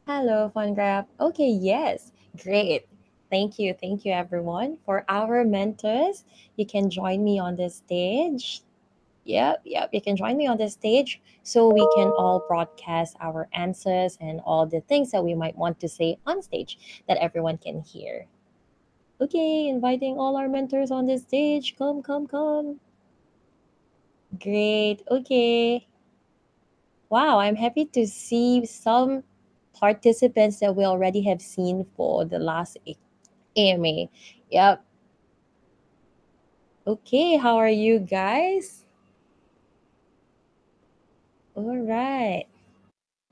Hello, FunGraph. Okay, yes, great. Thank you, everyone. For our mentors, you can join me on this stage. Yep, you can join me on this stage so we can all broadcast our answers and all the things that we might want to say on stage that everyone can hear. Okay, inviting all our mentors on this stage. Come, come, come. Great. Okay. Wow, I'm happy to see some participants that we already have seen for the last AMA. Yep. Okay, how are you guys? All right.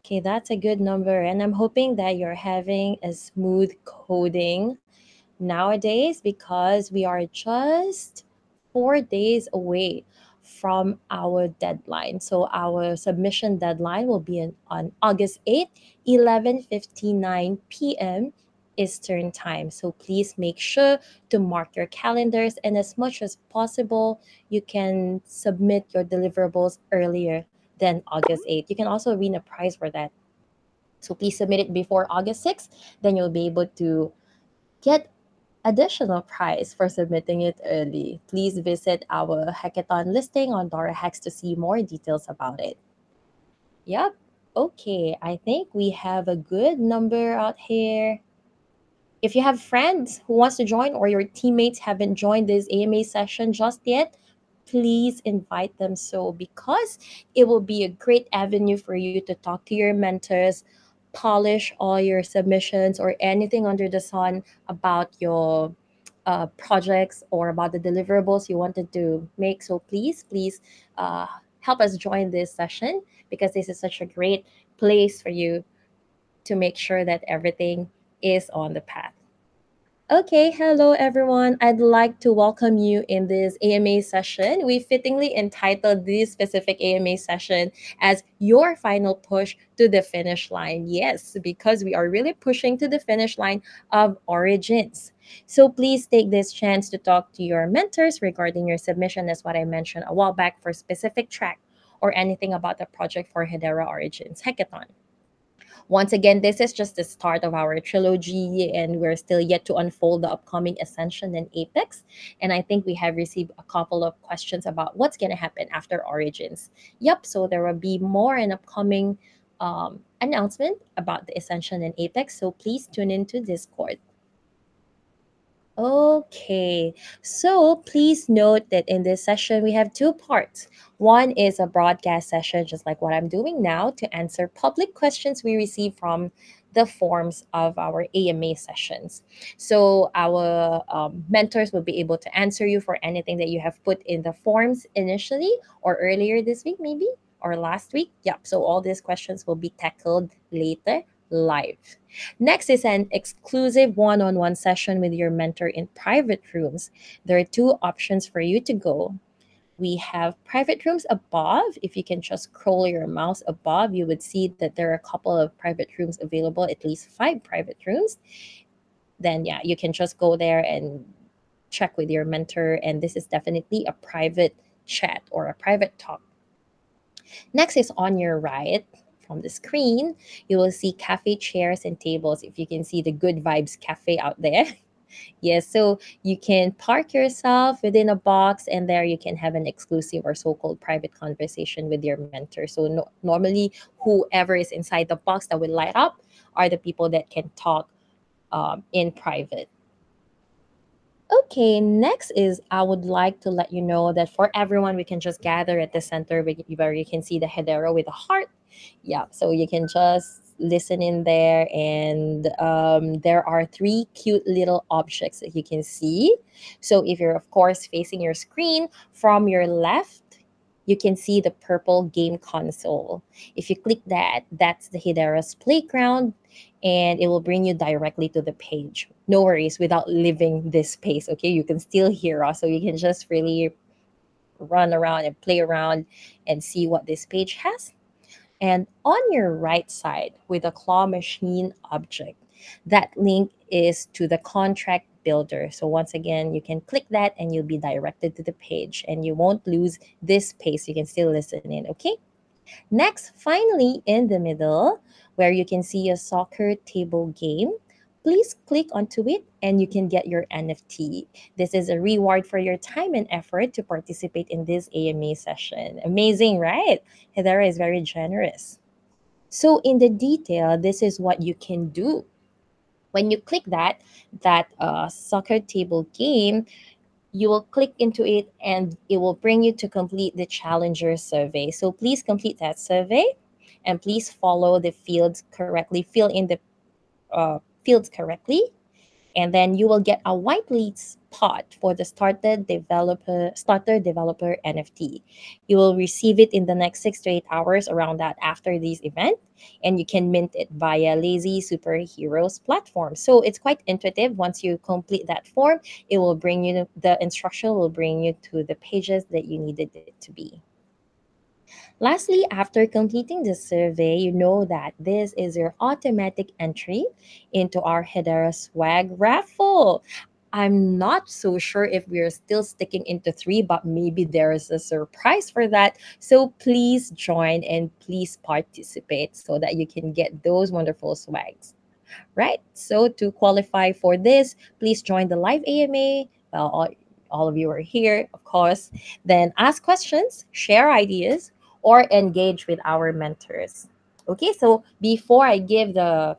Okay, that's a good number. And I'm hoping that you're having a smooth coding nowadays because we are just 4 days away from our deadline. So our submission deadline will be on August 8th, 11:59 p.m. Eastern time. So please make sure to mark your calendars, and as much as possible, you can submit your deliverables earlier than August 8th. You can also win a prize for that. So please submit it before August 6th, then you'll be able to get additional prize for submitting it early. Please visit our hackathon listing on Dora Hacks to see more details about it. Yep. Okay, I think we have a good number out here. If you have friends who wants to join or your teammates haven't joined this AMA session just yet, please invite them so because it will be a great avenue for you to talk to your mentors, polish all your submissions or anything under the sun about your projects or about the deliverables you wanted to make. So please uh, help us join this session because this is such a great place for you to make sure that everything is on the path. Okay, hello everyone. I'd like to welcome you in this AMA session. We fittingly entitled this specific AMA session as your final push to the finish line. Yes, because we are really pushing to the finish line of Origins. So please take this chance to talk to your mentors regarding your submission, as what I mentioned a while back, for specific track or anything about the project for Hedera Origins Hackathon. Once again, this is just the start of our trilogy, and we're still yet to unfold the upcoming Ascension and Apex. And I think we have received a couple of questions about what's going to happen after Origins. Yep, so there will be more in upcoming announcement about the Ascension and Apex. So please tune into Discord. Okay, so please note that in this session we have two parts. One is a broadcast session, just like what I'm doing now, to answer public questions we receive from the forms of our AMA sessions. So our mentors will be able to answer you for anything that you have put in the forms initially or earlier this week, maybe, or last week. Yep, so all these questions will be tackled later live. Next is an exclusive one on one session with your mentor in private rooms. There are two options for you to go. We have private rooms above. If you can just scroll your mouse above, you would see that there are a couple of private rooms available, at least 5 private rooms. Then, yeah, you can just go there and check with your mentor. And this is definitely a private chat or a private talk. Next is on your right from the screen, you will see cafe chairs and tables. If you can see the Good Vibes Cafe out there. Yes, so you can park yourself within a box, and there you can have an exclusive or so-called private conversation with your mentor. So normally, whoever is inside the box that will light up are the people that can talk in private. Okay, next is I would like to let you know that for everyone, we can just gather at the center where you can see the Hedera with a heart. Yeah, so you can just listen in there, and there are three cute little objects that you can see. So if you're, of course, facing your screen from your left, you can see the purple game console. If you click that, that's the Hedera's playground, and it will bring you directly to the page. No worries, without leaving this space, okay? You can still hear us, so you can just really run around and play around and see what this page has. And on your right side, with a claw machine object, that link is to the contract builder. So once again, you can click that and you'll be directed to the page, and you won't lose this space. You can still listen in, okay? Next, finally, in the middle, where you can see a soccer table game, please click onto it and you can get your NFT. This is a reward for your time and effort to participate in this AMA session. Amazing, right? Hedera is very generous. So, in the detail, this is what you can do. When you click that soccer table game, you will click into it and it will bring you to complete the challenger survey. So please complete that survey and please follow the fields correctly, fill in the fields correctly, and then you will get a white lead spot for the starter developer NFT. You will receive it in the next 6 to 8 hours around that after this event, and you can mint it via Lazy Superheroes platform. So it's quite intuitive. Once you complete that form, it will bring you the instruction will bring you to the pages that you needed it to be. Lastly, after completing the survey, you know that this is your automatic entry into our Hedera swag raffle. I'm not so sure if we're still sticking into three, but maybe there is a surprise for that. So please join and please participate so that you can get those wonderful swags. Right. So to qualify for this, please join the live AMA. Well, all of you are here, of course. Then ask questions, share ideas, or engage with our mentors. Okay, so before I give the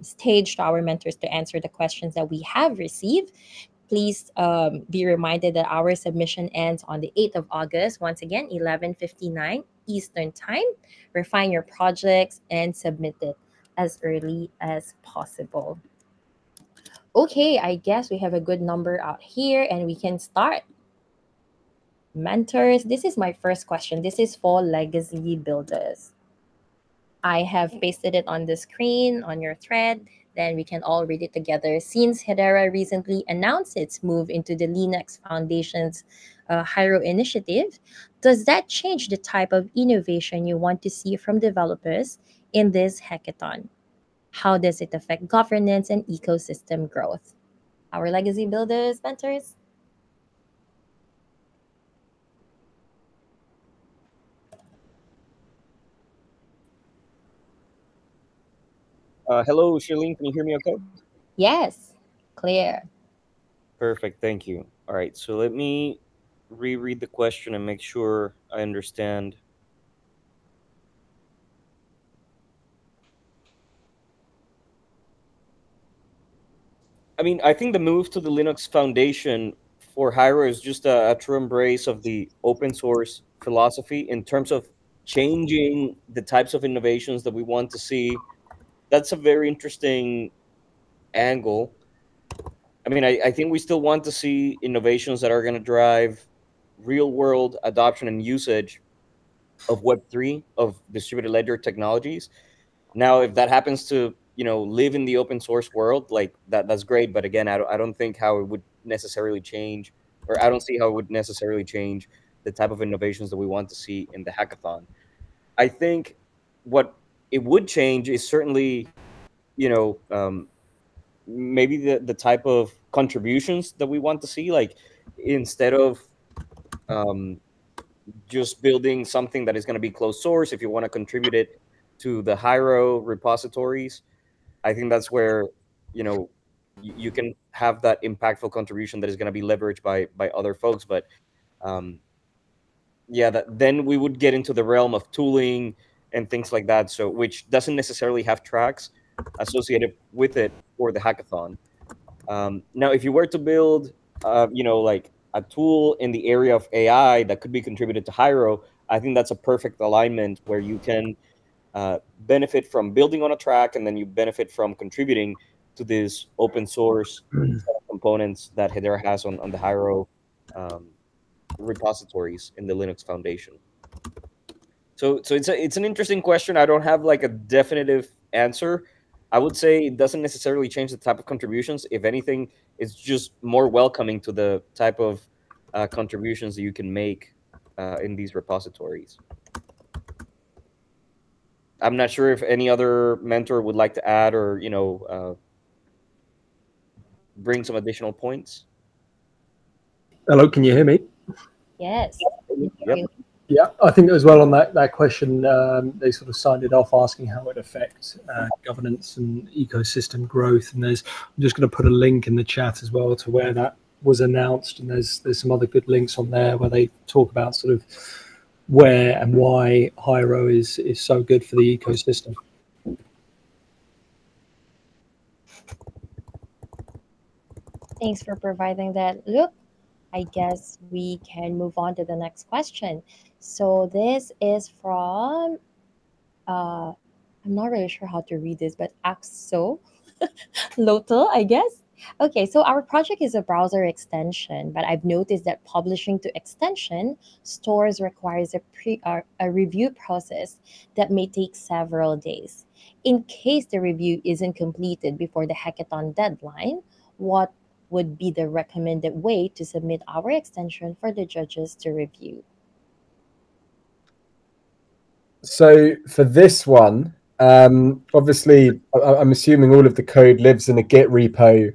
stage to our mentors to answer the questions that we have received, please be reminded that our submission ends on the 8th of August. Once again, 11:59 Eastern Time. Refine your projects and submit it as early as possible. Okay, I guess we have a good number out here and we can start. Mentors, this is my first question. This is for legacy builders. I have pasted it on the screen on your thread. Then we can all read it together. Since Hedera recently announced its move into the Linux Foundation's Hiro initiative, does that change the type of innovation you want to see from developers in this hackathon? How does it affect governance and ecosystem growth? Our legacy builders, mentors? Hello, Shirlene. Can you hear me okay? Yes, clear. Perfect. Thank you. All right. So let me reread the question and make sure I understand. I mean, I think the move to the Linux Foundation for Hyro is just a true embrace of the open source philosophy in terms of changing the types of innovations that we want to see. That's a very interesting angle. I mean, I think we still want to see innovations that are going to drive real world adoption and usage of Web3, of distributed ledger technologies. Now, if that happens to live in the open source world, like that's great. But again, I don't think how it would necessarily change, or I don't see how it would necessarily change the type of innovations that we want to see in the hackathon. I think what it would change is certainly you know um, maybe the type of contributions that we want to see. Like instead of um, just building something that is going to be closed source, if you want to contribute it to the Hyro repositories, I think that's where you can have that impactful contribution that is going to be leveraged by other folks. But um, yeah, then we would get into the realm of tooling and things like that. So which doesn't necessarily have tracks associated with it for the hackathon. Now, if you were to build, like a tool in the area of AI that could be contributed to Hyro, I think that's a perfect alignment where you can benefit from building on a track, and then you benefit from contributing to this open source set of components that Hedera has on the Hyro um, repositories in the Linux Foundation. So it's an interesting question. I don't have like a definitive answer. I would say it doesn't necessarily change the type of contributions. If anything, it's just more welcoming to the type of contributions that you can make in these repositories. I'm not sure if any other mentor would like to add or bring some additional points. Hello, can you hear me? Yes, we can hear Yep. you. Yeah, I think as well on that question, they sort of signed it off asking how it affects governance and ecosystem growth. And I'm just going to put a link in the chat as well to where that was announced. And there's some other good links on there where they talk about sort of where and why Hyro is so good for the ecosystem. Thanks for providing that, Luke. I guess we can move on to the next question. So this is from I'm not really sure how to read this, but Axo Lotal, I guess. Okay, so our project is a browser extension, but I've noticed that publishing to extension stores requires a review process that may take several days. In case the review isn't completed before the hackathon deadline, what would be the recommended way to submit our extension for the judges to review? So for this one, obviously, I'm assuming all of the code lives in a Git repo,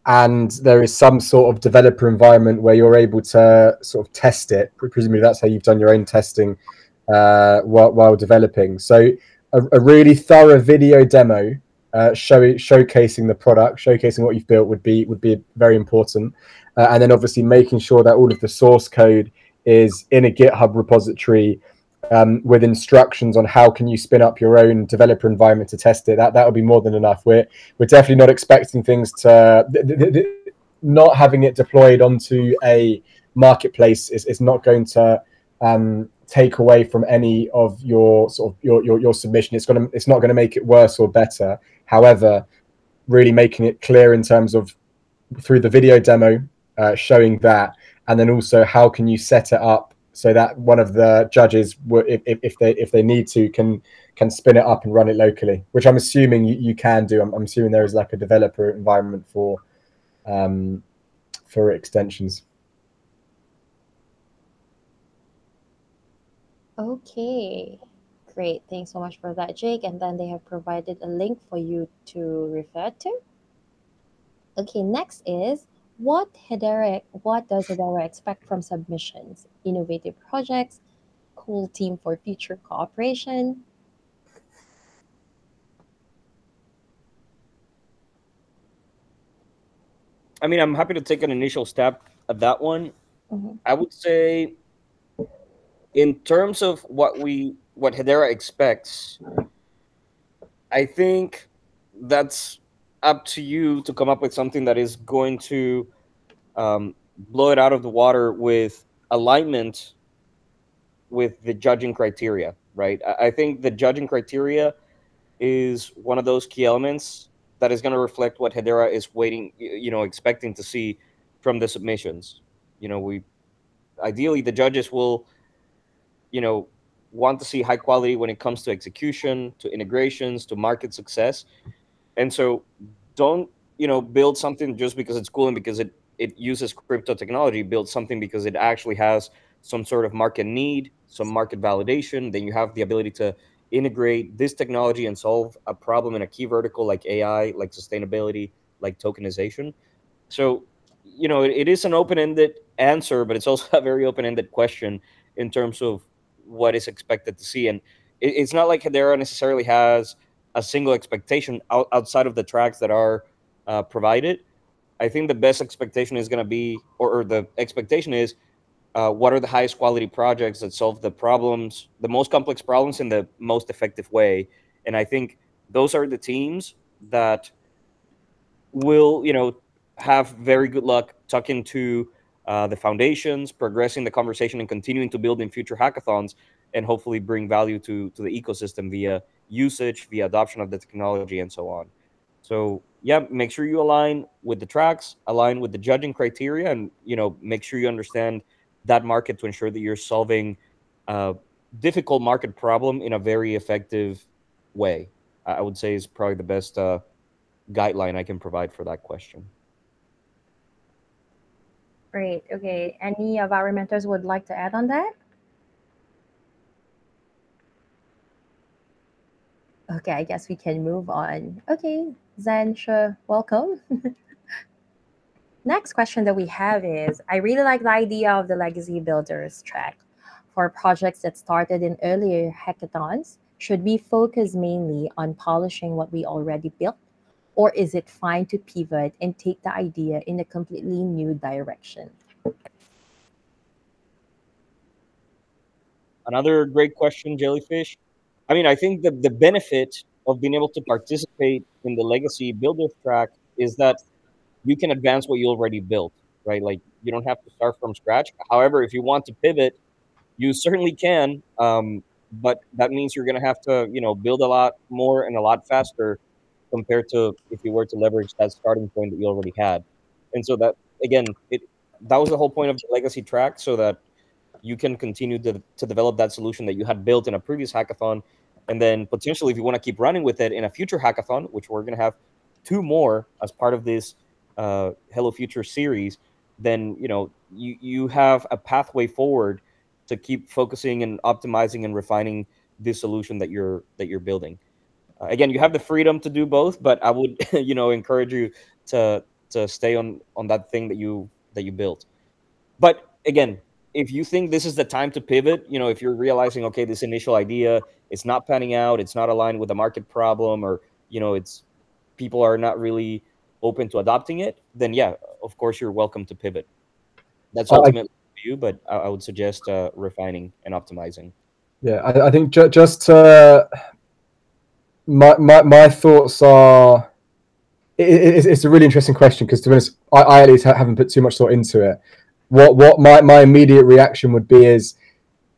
and there is some sort of developer environment where you're able to sort of test it. Presumably, that's how you've done your own testing while developing. So a really thorough video demo showcasing the product, showcasing what you've built would be very important. And then obviously making sure that all of the source code is in a GitHub repository with instructions on how can you spin up your own developer environment to test it. That would be more than enough. We're definitely not expecting things to not having it deployed onto a marketplace is not going to take away from any of your sort of your submission. It's not going to make it worse or better. However, really making it clear in terms of through the video demo, showing that, and then also how can you set it up so that one of the judges, if they need to, can spin it up and run it locally, which I'm assuming you can do. I'm assuming there is like a developer environment for extensions. Okay, great. Thanks so much for that, Jake. And then they have provided a link for you to refer to. Okay, next is what does Hedera expect from submissions? Innovative projects, cool team for future cooperation. I mean, I'm happy to take an initial stab at that one. Mm-hmm. I would say, in terms of what Hedera expects, I think that's up to you to come up with something that is going to blow it out of the water with alignment with the judging criteria, right? I think the judging criteria is one of those key elements that is going to reflect what Hedera is expecting to see from the submissions. Ideally, the judges will, want to see high quality when it comes to execution, to integrations, to market success. And so don't, build something just because it's cool and because it uses crypto technology. Build something because it actually has some sort of market need, some market validation. Then you have the ability to integrate this technology and solve a problem in a key vertical like AI, like sustainability, like tokenization. So, it is an open-ended answer, but it's also a very open-ended question in terms of what is expected to see. And it's not like Hedera necessarily has a single expectation outside of the tracks that are provided. I think the best expectation is going to be, or the expectation is, what are the highest quality projects that solve the problems, the most complex problems in the most effective way. And I think those are the teams that will, have very good luck talking to the foundations, progressing the conversation, and continuing to build in future hackathons, and hopefully bring value to the ecosystem via usage, via adoption of the technology, and so on. So yeah, make sure you align with the tracks, align with the judging criteria, and make sure you understand that market to ensure that you're solving a difficult market problem in a very effective way. I would say is probably the best guideline I can provide for that question. Great. Okay. Any of our mentors would like to add on that? Okay, I guess we can move on. Okay, Zen, sure, welcome. Next question that we have is I really like the idea of the legacy builders track. For projects that started in earlier hackathons, should we focus mainly on polishing what we already built? Or is it fine to pivot and take the idea in a completely new direction? Another great question, Jellyfish. I mean, I think the benefit of being able to participate in the Legacy Builders track is that you can advance what you already built, right? Like you don't have to start from scratch. However, if you want to pivot, you certainly can. But that means you're going to have to, build a lot more and a lot faster compared to if you were to leverage that starting point that you already had. And so that again, that was the whole point of the legacy track, so that you can continue to develop that solution that you had built in a previous hackathon, and then potentially if you want to keep running with it in a future hackathon, which we're going to have two more as part of this Hello Future series, then you have a pathway forward to keep focusing and optimizing and refining this solution that you're building. Again, you have the freedom to do both, but I would encourage you to stay on that thing that you built. But again, if you think this is the time to pivot, if you're realizing, okay, this initial idea, it's not panning out, it's not aligned with the market problem, or it's people are not really open to adopting it, then yeah, of course you're welcome to pivot. That's ultimately you, but I would suggest refining and optimizing. Yeah, I think just my thoughts are, it's a really interesting question, because to be honest, I at least haven't put too much thought into it. What my immediate reaction would be is,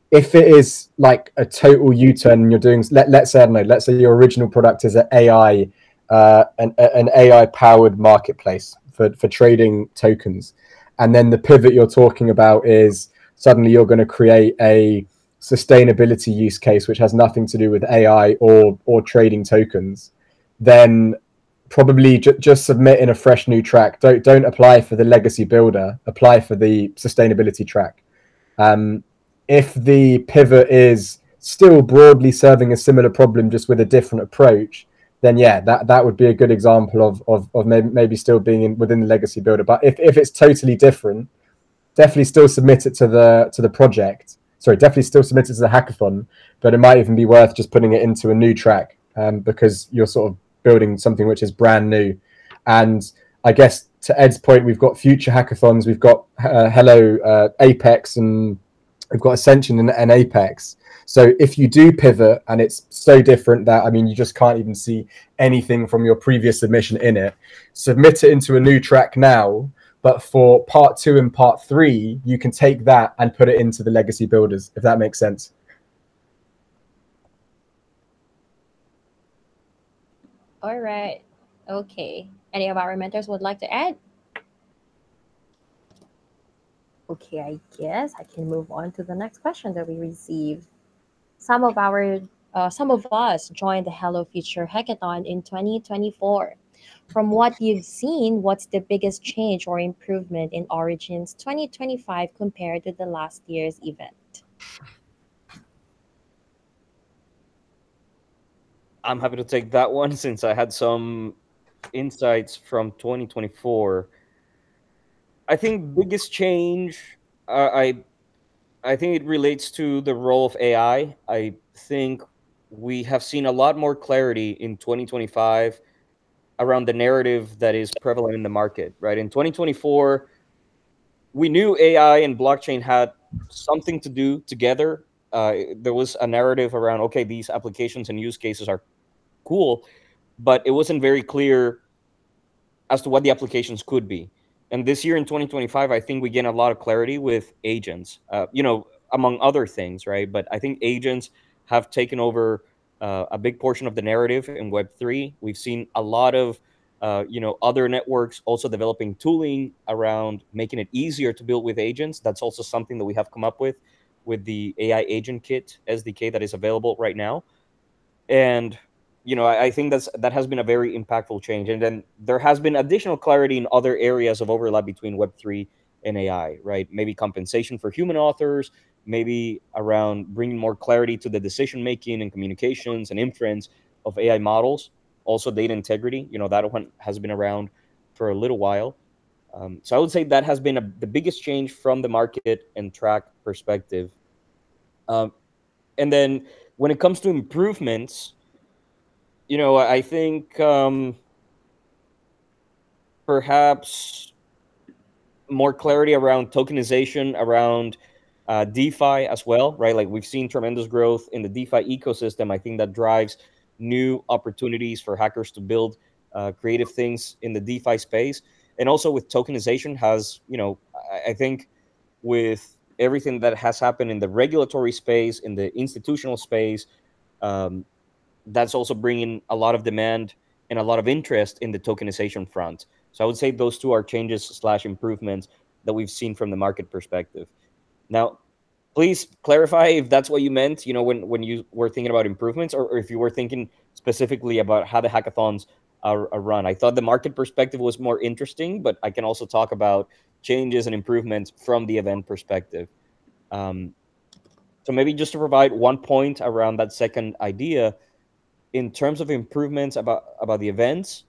if it is like a total U-turn and you're doing, let's say, I don't know, let's say your original product is an AI, an AI powered marketplace for trading tokens, and then the pivot you're talking about is suddenly you're going to create a sustainability use case which has nothing to do with AI or trading tokens, then probably just submit in a fresh new track. Don't apply for the legacy builder, apply for the sustainability track. If the pivot is still broadly serving a similar problem just with a different approach, then yeah, that would be a good example of maybe still being within the legacy builder. But if it's totally different, definitely still submit it to the project. Sorry, definitely still submit it to the hackathon, but it might even be worth just putting it into a new track, because you're sort of building something which is brand new. And I guess to Ed's point, we've got future hackathons, we've got Hello Apex, and we've got Ascension and Apex. So if you do pivot and it's so different that, I mean, you just can't even see anything from your previous submission in it, submit it into a new track now. But for part 2 and part 3, you can take that and put it into the legacy builders, if that makes sense. All right. Okay. Any of our mentors would like to add? Okay, I guess I can move on to the next question that we received. Some of us joined the Hello Future Hackathon in 2024. From what you've seen, what's the biggest change or improvement in Origins 2025 compared to the last year's event? I'm happy to take that one since I had some insights from 2024. I think biggest change, I think it relates to the role of AI. I think we have seen a lot more clarity in 2025 around the narrative that is prevalent in the market, right? In 2024, we knew AI and blockchain had something to do together. There was a narrative around, okay, these applications and use cases are cool, but it wasn't very clear as to what the applications could be. And this year in 2025, I think we gain a lot of clarity with agents, among other things, right? But I think agents have taken over a big portion of the narrative in Web3. We've seen a lot of, other networks also developing tooling around making it easier to build with agents. That's also something that we have come up with the AI Agent Kit SDK that is available right now. And I think that has been a very impactful change. And then there has been additional clarity in other areas of overlap between Web3 and AI, right? Maybe compensation for human authors, maybe around bringing more clarity to the decision making and communications and inference of AI models. Also, data integrity, that one has been around for a little while. So I would say that has been the biggest change from the market and track perspective. And then when it comes to improvements, I think perhaps more clarity around tokenization, around DeFi as well, right? Like we've seen tremendous growth in the DeFi ecosystem. I think that drives new opportunities for hackers to build creative things in the DeFi space. And also with tokenization has, I think with everything that has happened in the regulatory space, in the institutional space, that's also bringing a lot of demand and a lot of interest in the tokenization front. So I would say those two are changes/improvements that we've seen from the market perspective. Now, please clarify if that's what you meant, when you were thinking about improvements, or if you were thinking specifically about how the hackathons are run. I thought the market perspective was more interesting, but I can also talk about changes and improvements from the event perspective. So maybe just to provide one point around that second idea, in terms of improvements about the events,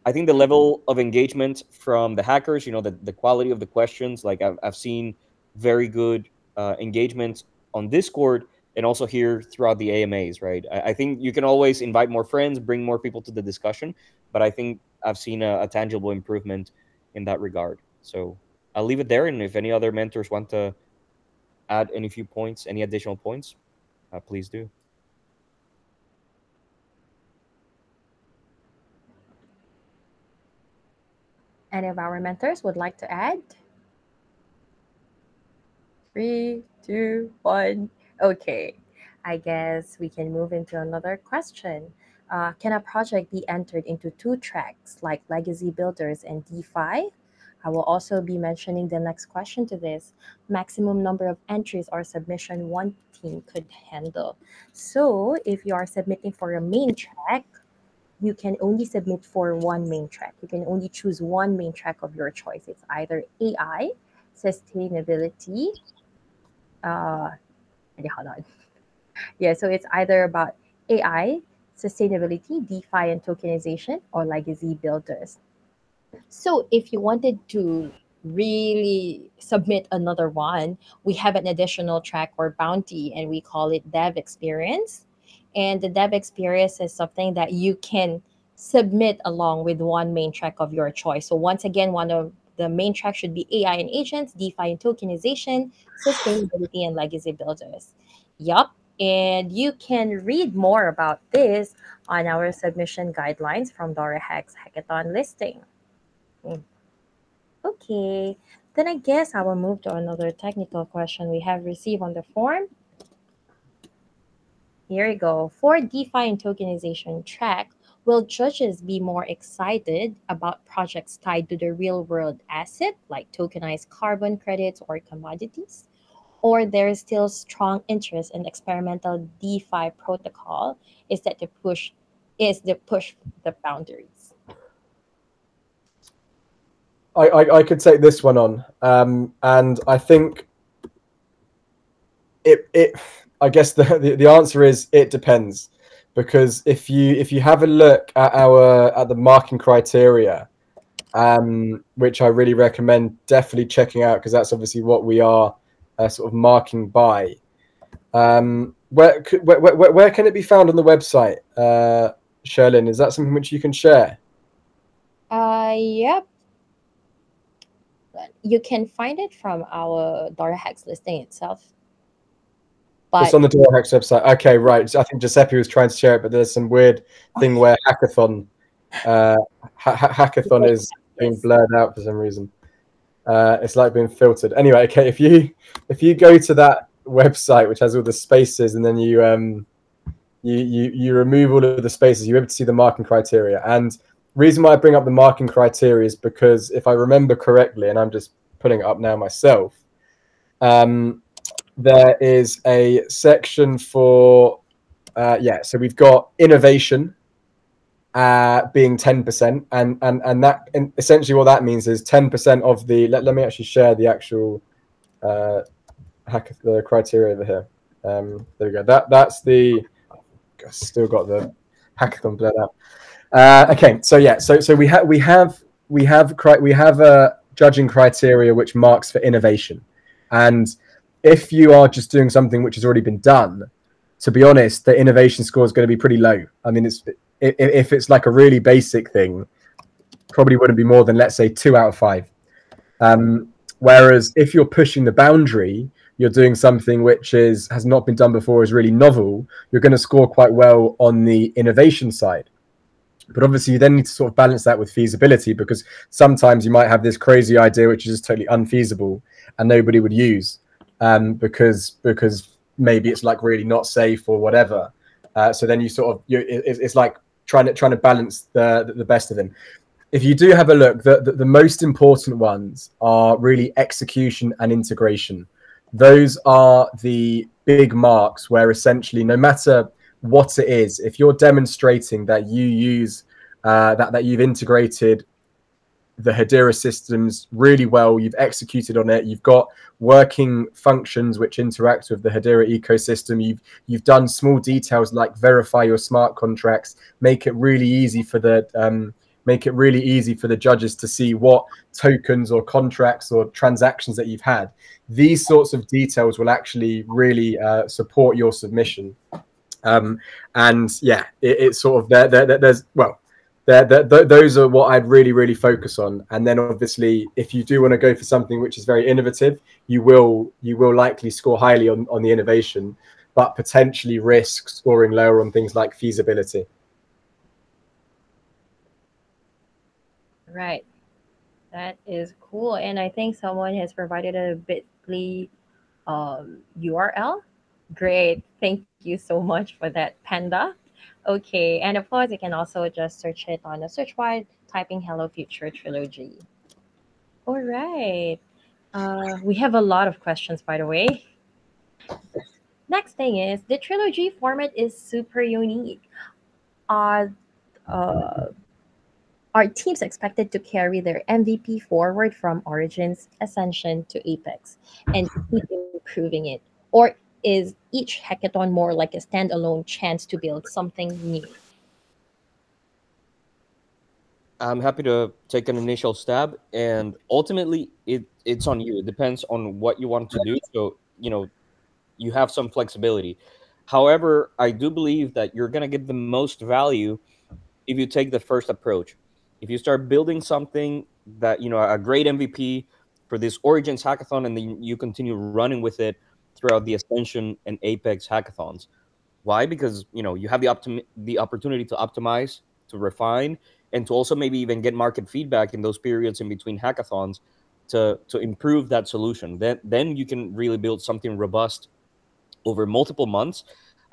I think the level of engagement from the hackers, the quality of the questions, like I've seen very good engagement on Discord and also here throughout the AMAs, right? I think you can always invite more friends, bring more people to the discussion, but I think I've seen a tangible improvement in that regard. So I'll leave it there, and if any other mentors want to add any additional points, please do. Any of our mentors would like to add? 3, 2, 1. Okay, I guess we can move into another question. Can a project be entered into 2 tracks like legacy builders and DeFi? I will also be mentioning the next question to this. Maximum number of entries or submission one team could handle. So if you are submitting for a main track, you can only submit for one main track. You can only choose one main track of your choice. It's either AI, sustainability. Hold on. Yeah, so it's either about AI, sustainability, DeFi and tokenization, or legacy builders. So if you wanted to really submit another one, we have an additional track or bounty, and we call it Dev Experience. And the Dev Experience is something that you can submit along with one main track of your choice. So once again, one of the main tracks should be AI and agents, DeFi and tokenization, sustainability, and legacy builders. Yup. And you can read more about this on our submission guidelines from DoraHacks Hackathon listing. Okay, then I guess I will move to another technical question we have received on the form. Here we go. For DeFi and tokenization track, will judges be more excited about projects tied to the real world asset, like tokenized carbon credits or commodities? Or there is still strong interest in experimental DeFi protocol is the push the boundaries? I could take this one on, and I think I guess the answer is it depends, because if you have a look at the marking criteria, which I really recommend definitely checking out, because that's obviously what we are sort of marking by. Where can it be found on the website, Sherlyn? Is that something which you can share? Yep. You can find it from our DoraHacks listing itself. But it's on the DoraHacks website. Okay, right. I think Giuseppe was trying to share it, but there's some weird thing where hackathon is being blurred out for some reason. It's like being filtered. Anyway, okay. If you go to that website, which has all the spaces, and then you remove all of the spaces, you're able to see the marking criteria. And reason why I bring up the marking criteria is because if I remember correctly, and I'm just putting it up now myself, there is a section for so we've got innovation being 10%, and that, and essentially what that means is 10% of the let me actually share the actual the criteria over here. There we go. That's the I still got the hackathon blurred out. Okay, so yeah, so we have a judging criteria which marks for innovation, and if you are just doing something which has already been done, to be honest, the innovation score is going to be pretty low. I mean, if it's like a really basic thing, probably wouldn't be more than, let's say, 2 out of 5. Whereas if you're pushing the boundary, you're doing something which has not been done before, is really novel, you're going to score quite well on the innovation side. But obviously, you then need to sort of balance that with feasibility, because sometimes you might have this crazy idea which is just totally unfeasible and nobody would use, because maybe it's like really not safe or whatever. So then you sort of it's like trying to balance the best of them. If you do have a look, the most important ones are really execution and integration. Those are the big marks where essentially, no matter what it is, if you're demonstrating that you use that you've integrated the Hedera systems really well, you've executed on it, you've got working functions which interact with the Hedera ecosystem, you've done small details like verify your smart contracts, make it really easy for the judges to see what tokens or contracts or transactions that you've had. These sorts of details will actually really support your submission. And yeah, it's sort of those are what I'd really focus on. And then obviously, if you do want to go for something which is very innovative, you will likely score highly on the innovation, but potentially risk scoring lower on things like feasibility. Right. That is cool. And I think someone has provided a Bitly URL. Great. Thank you so much for that, Panda. Okay. And of course, you can also just search it on a search bar, typing Hello Future Trilogy. All right. We have a lot of questions, by the way. Next thing is, the trilogy format is super unique. Are teams expected to carry their MVP forward from Origins, Ascension to Apex and keep improving it? Or is each hackathon more like a standalone chance to build something new? I'm happy to take an initial stab, and ultimately it's on you. It depends on what you want to do. So, you have some flexibility. However, I do believe that you're going to get the most value if you take the first approach. If you start building something that, a great MVP for this Origins hackathon, and then you continue running with it throughout the Ascension and Apex hackathons. Why? Because, you have the opportunity to optimize, to refine, and to also maybe even get market feedback in those periods in between hackathons to improve that solution. Then you can really build something robust over multiple months,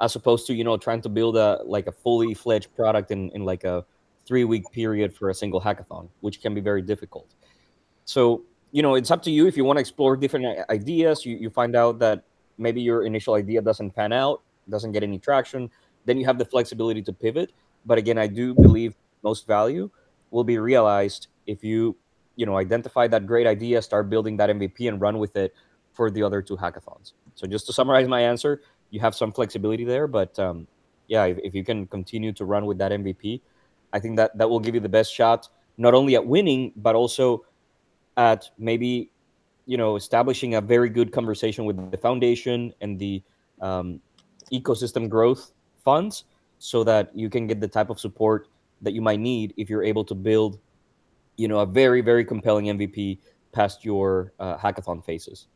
as opposed to, trying to build a fully fledged product in like a 3-week period for a single hackathon, which can be very difficult. So, it's up to you. If you want to explore different ideas, you find out that maybe your initial idea doesn't pan out, doesn't get any traction, then you have the flexibility to pivot. But again, I do believe most value will be realized if you identify that great idea, start building that MVP, and run with it for the other 2 hackathons. So just to summarize my answer, you have some flexibility there, but yeah, if you can continue to run with that MVP, I think that will give you the best shot, not only at winning, but also at maybe, establishing a very good conversation with the foundation and the ecosystem growth funds, so that you can get the type of support that you might need if you're able to build, a very, very compelling MVP past your hackathon phases.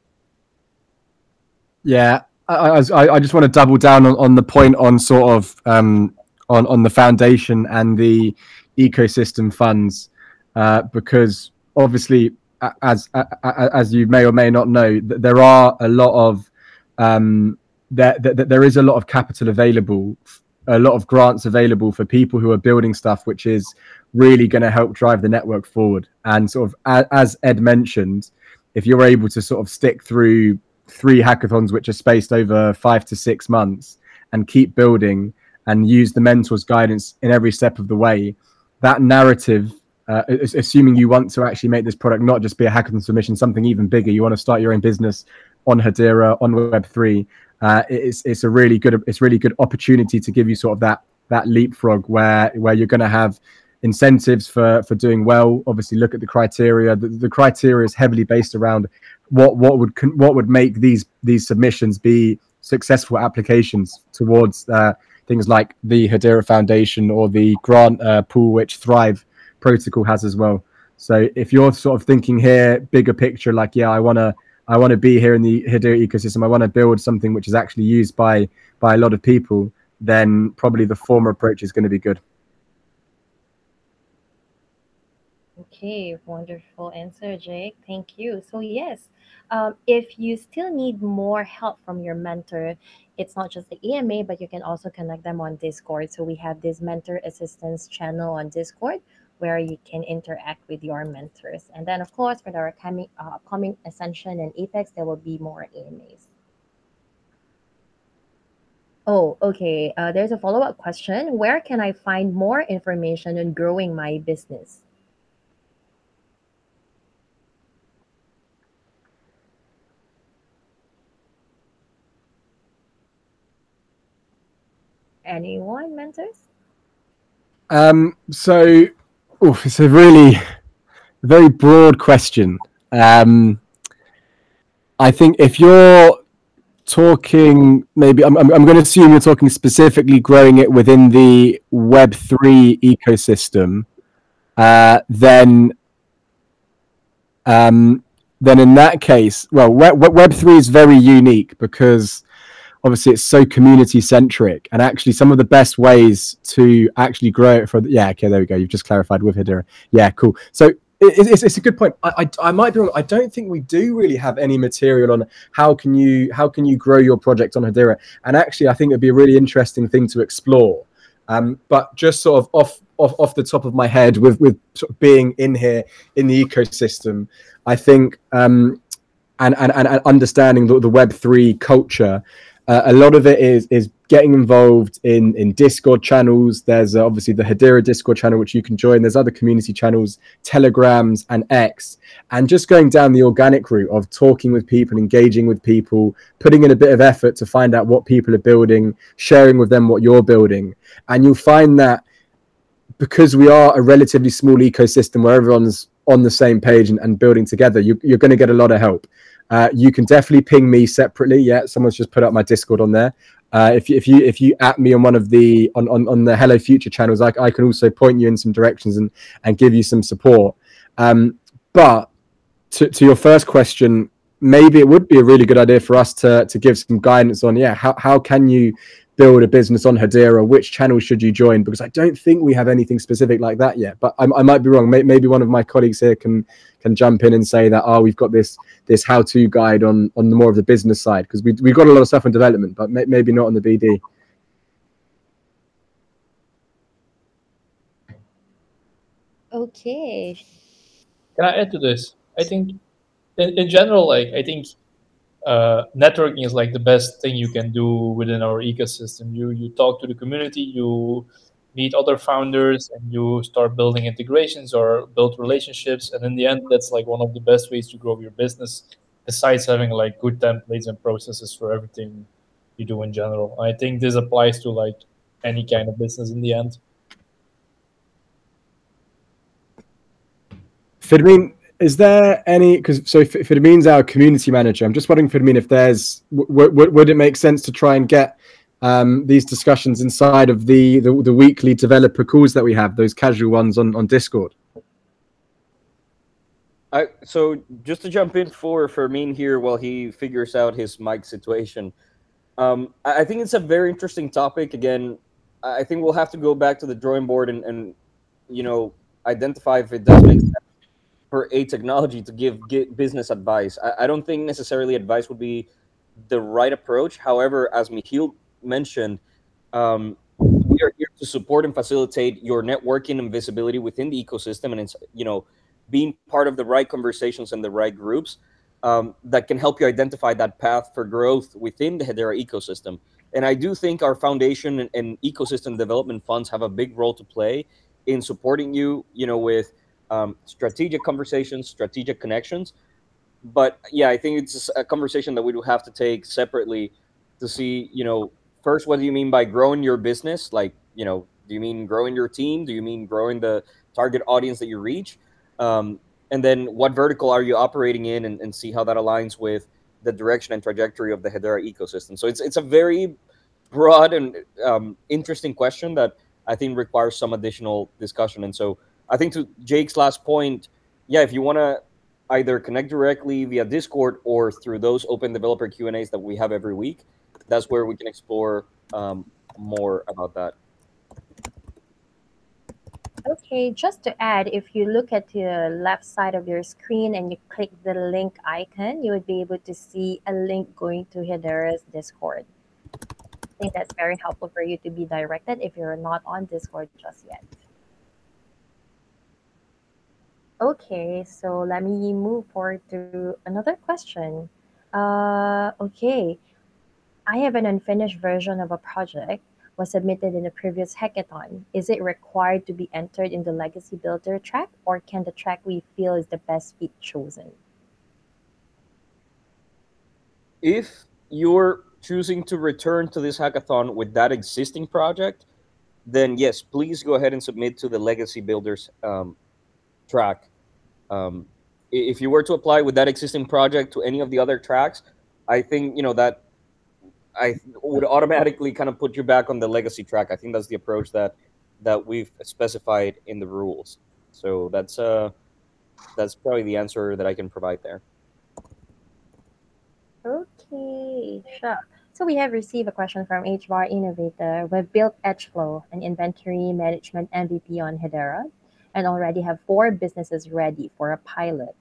Yeah, I just want to double down on the point on sort of on the foundation and the ecosystem funds, because obviously, as you may or may not know, there are a lot of there is a lot of capital available, a lot of grants available for people who are building stuff which is really going to help drive the network forward. And sort of as Ed mentioned, if you're able to sort of stick through 3 hackathons which are spaced over 5 to 6 months and keep building and use the mentor's guidance in every step of the way, that narrative, assuming you want to actually make this product not just be a hackathon submission, something even bigger, you want to start your own business on Hedera, on Web3, it's a really good opportunity to give you sort of that leapfrog where you're going to have incentives for doing well. Obviously, look at the criteria. The criteria is heavily based around what would make these submissions be successful applications towards things like the Hedera Foundation or the grant pool, which Thrive protocol has as well. So if you're sort of thinking here, bigger picture, like, yeah, I want to be here in the Hedera ecosystem, I want to build something which is actually used by a lot of people, then probably the former approach is going to be good. Okay, wonderful answer, Jake. Thank you. So yes, if you still need more help from your mentor, it's not just the EMA, but you can also connect them on Discord. So we have this mentor assistance channel on Discord where you can interact with your mentors. And then, of course, for our upcoming Ascension and Apex, there will be more EMAs. Oh, okay. There's a follow-up question. Where can I find more information on growing my business? Anyone, mentors? So, it's a really very broad question. I think if you're talking, maybe I'm going to assume you're talking specifically growing it within the Web3 ecosystem, then in that case, well, Web3 is very unique because obviously it's so community centric, and actually some of the best ways to actually grow it okay, there we go, you've just clarified with Hedera. Yeah, cool. So it's a good point. I might be wrong. I don't think we do really have any material on how can you grow your project on Hedera, and actually I think it'd be a really interesting thing to explore. But just sort of off the top of my head, with sort of being in here in the ecosystem, I think and understanding the Web3 culture. A lot of it is getting involved in Discord channels. There's obviously the Hedera Discord channel, which you can join. There's other community channels, Telegrams and X, and just going down the organic route of talking with people, engaging with people, putting in a bit of effort to find out what people are building, sharing with them what you're building. And you'll find that because we are a relatively small ecosystem where everyone's on the same page and building together, you're going to get a lot of help. You can definitely ping me separately. Yeah, someone's just put up my Discord on there. If you at me on one of the on the Hello Future channels, I can also point you in some directions and give you some support. But to your first question, maybe it would be a really good idea for us to give some guidance on how can you build a business on Hedera, which channel should you join, because I don't think we have anything specific like that yet, but I might be wrong. Maybe one of my colleagues here can jump in and say that we've got this how-to guide on the more of the business side, because we've got a lot of stuff in development, but maybe not on the BD. Okay. Can I add to this? I think in general, like, I think networking is like the best thing you can do within our ecosystem. You talk to the community, you meet other founders, and you start building integrations or build relationships. And in the end, that's like one of the best ways to grow your business, besides having like good templates and processes for everything you do in general. I think this applies to like any kind of business in the end. Firmin, is there any, so Firmin's our community manager. I'm just wondering, Firmin, if there's, would it make sense to try and get these discussions inside of the weekly developer calls that we have, those casual ones on Discord? So just to jump in for Firmin here while he figures out his mic situation, I think it's a very interesting topic. Again, I think we'll have to go back to the drawing board and identify if it does make sense for a technology to give business advice. I don't think necessarily advice would be the right approach. However, as Michiel mentioned, we are here to support and facilitate your networking and visibility within the ecosystem, and it's being part of the right conversations and the right groups that can help you identify that path for growth within the Hedera ecosystem. And I do think our foundation and ecosystem development funds have a big role to play in supporting you, with strategic conversations, strategic connections. But yeah, I think it's a conversation that we will have to take separately to see, first, what do you mean by growing your business? Like, Do you mean growing your team? Do you mean growing the target audience that you reach? And then what vertical are you operating in, and see how that aligns with the direction and trajectory of the Hedera ecosystem. So it's a very broad and interesting question that I think requires some additional discussion. And so I think, to Jake's last point, yeah, if you want to either connect directly via Discord or through those open developer Q&As that we have every week, that's where we can explore more about that. Okay, just to add, if you look at the left side of your screen and you click the link icon, you would be able to see a link going to Hedera's Discord. I think that's very helpful for you to be directed if you're not on Discord just yet. Okay, so let me move forward to another question. Okay, I have an unfinished version of a project was submitted in a previous hackathon. Is it required to be entered in the legacy builder track, or can the track we feel is the best fit chosen? If you're choosing to return to this hackathon with that existing project, then yes, please go ahead and submit to the legacy builders track. If you were to apply with that existing project to any of the other tracks, I think that I would automatically kind of put you back on the legacy track. I think that's the approach that we've specified in the rules. So that's probably the answer that I can provide there. Okay, sure. So we have received a question from HBAR Innovator. We've built Edgeflow, an inventory management MVP on Hedera, and already have 4 businesses ready for a pilot.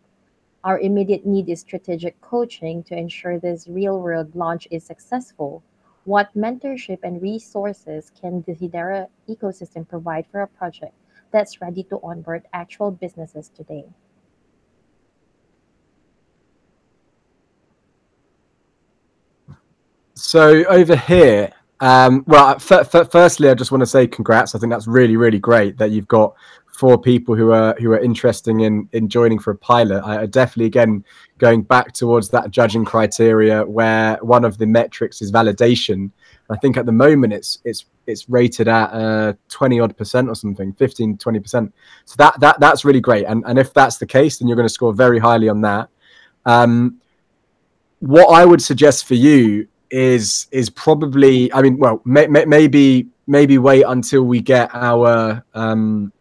Our immediate need is strategic coaching to ensure this real-world launch is successful. What mentorship and resources can the Hedera ecosystem provide for a project that's ready to onboard actual businesses today? So over here, well, firstly, I just want to say congrats. I think that's really, really great that you've got 4 people who are interested in joining for a pilot. I definitely, again, going back towards that judging criteria where one of the metrics is validation. I think at the moment it's rated at 20% or something, 15-20%. So that's really great. And if that's the case, then you're going to score very highly on that. What I would suggest for you is probably, I mean, well, maybe wait until we get our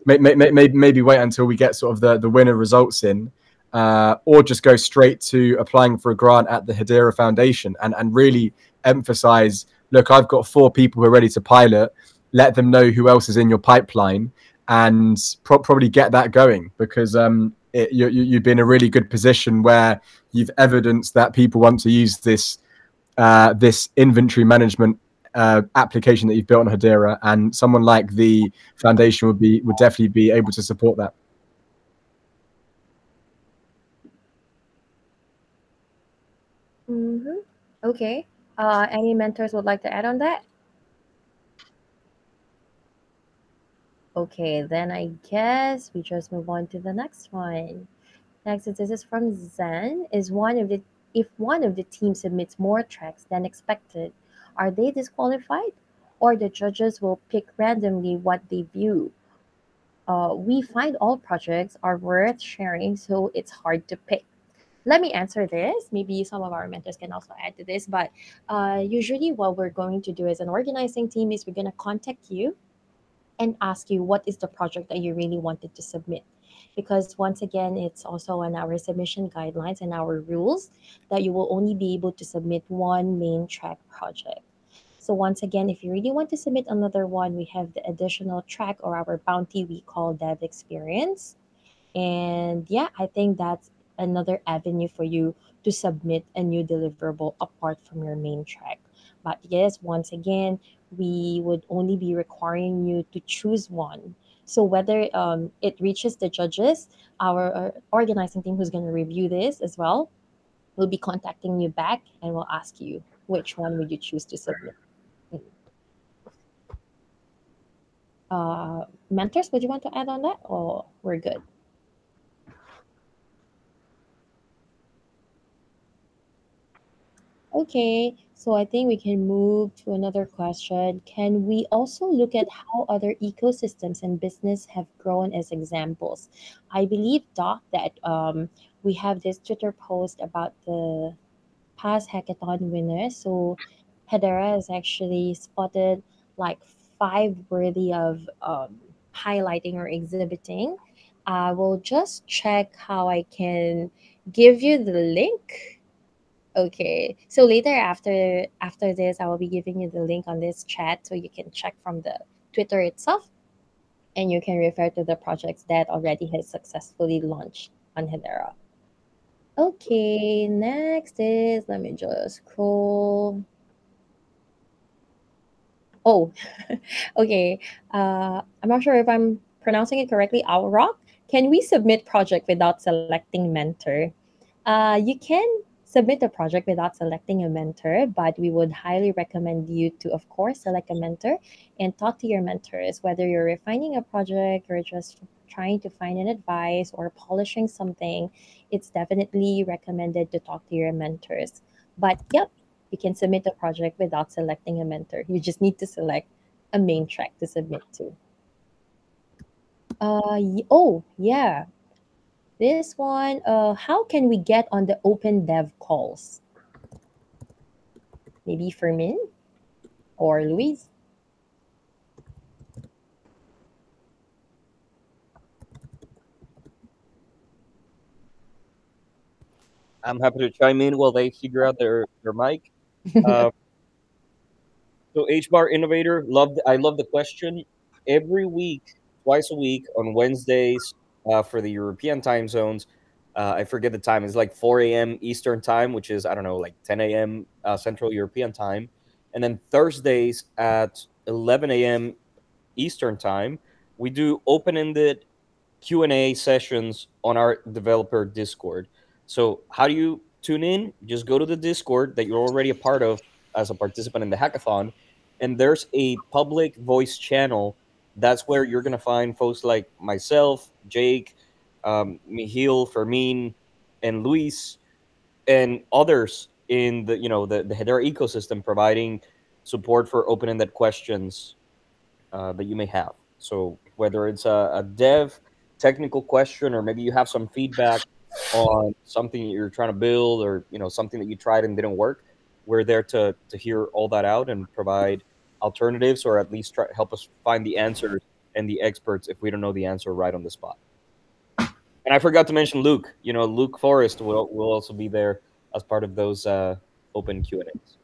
maybe wait until we get sort of the winner results in, or just go straight to applying for a grant at the Hedera Foundation and really emphasize, look, I've got 4 people who are ready to pilot. Let them know who else is in your pipeline, and probably get that going, because you've been in a really good position where you've evidenced that people want to use this inventory management application that you've built on Hedera, and someone like the foundation would definitely be able to support that. Okay. Any mentors would like to add on that? Okay, then I guess we just move on to the next one. Next, this is from Zen. If one of the teams submits more tracks than expected, are they disqualified, or the judges will pick randomly what they view? We find all projects are worth sharing, so it's hard to pick. Let me answer this. Maybe some of our mentors can also add to this, but usually what we're going to do as an organizing team is we're going to contact you and ask you what is the project that you really wanted to submit. Because once again, it's also on our submission guidelines and our rules that you will only be able to submit one main track project. So once again, if you really want to submit another one, we have the additional track, or our bounty we call Dev Experience. And yeah, I think that's another avenue for you to submit a new deliverable apart from your main track. But yes, once again, we would only be requiring you to choose one. So whether it reaches the judges, our organizing team who's going to review this as well will be contacting you back and will ask you which one would you choose to submit. Mentors, would you want to add on that, or we're good? Okay, So I think we can move to another question. Can we also look at how other ecosystems and business have grown as examples? I believe, Doc, that we have this Twitter post about the past hackathon winners. So Hedera has actually spotted like five worthy of highlighting or exhibiting. I will just check how I can give you the link. Okay. So later after this, I will be giving you the link on this chat so you can check from the Twitter itself and you can refer to the projects that already has successfully launched on Hedera. Okay, next is let me just scroll. Oh, okay. I'm not sure if I'm pronouncing it correctly. Rock. Can we submit project without selecting mentor? You can submit a project without selecting a mentor, but we would highly recommend you to, of course, select a mentor and talk to your mentors, whether you're refining a project or just trying to find an advice or polishing something. It's definitely recommended to talk to your mentors. But yep, you can submit a project without selecting a mentor. You just need to select a main track to submit to. Oh, yeah. This one, how can we get on the open dev calls? Maybe Fermin or Louise? I'm happy to chime in while they figure out their mic. Uh, so HBAR Innovator, I love the question. Every week, twice a week on Wednesdays for the European time zones. I forget the time. It's like 4 a.m. Eastern time, which is, I don't know, like 10 a.m. Central European time. And then Thursdays at 11 a.m. Eastern time, we do open-ended Q&A sessions on our developer Discord. So how do you tune in? Just go to the Discord that you're already a part of as a participant in the hackathon, and there's a public voice channel. That's where you're gonna find folks like myself, Jake, Mihil, Fermin, and Luis, and others in the Hedera ecosystem providing support for open-ended questions that you may have. So whether it's a dev technical question, or maybe you have some feedback on something you're trying to build, or something that you tried and didn't work, we're there to hear all that out and provide alternatives, or at least help us find the answers and the experts if we don't know the answer right on the spot. And I forgot to mention Luke. Luke Forrest will also be there as part of those open Q&As.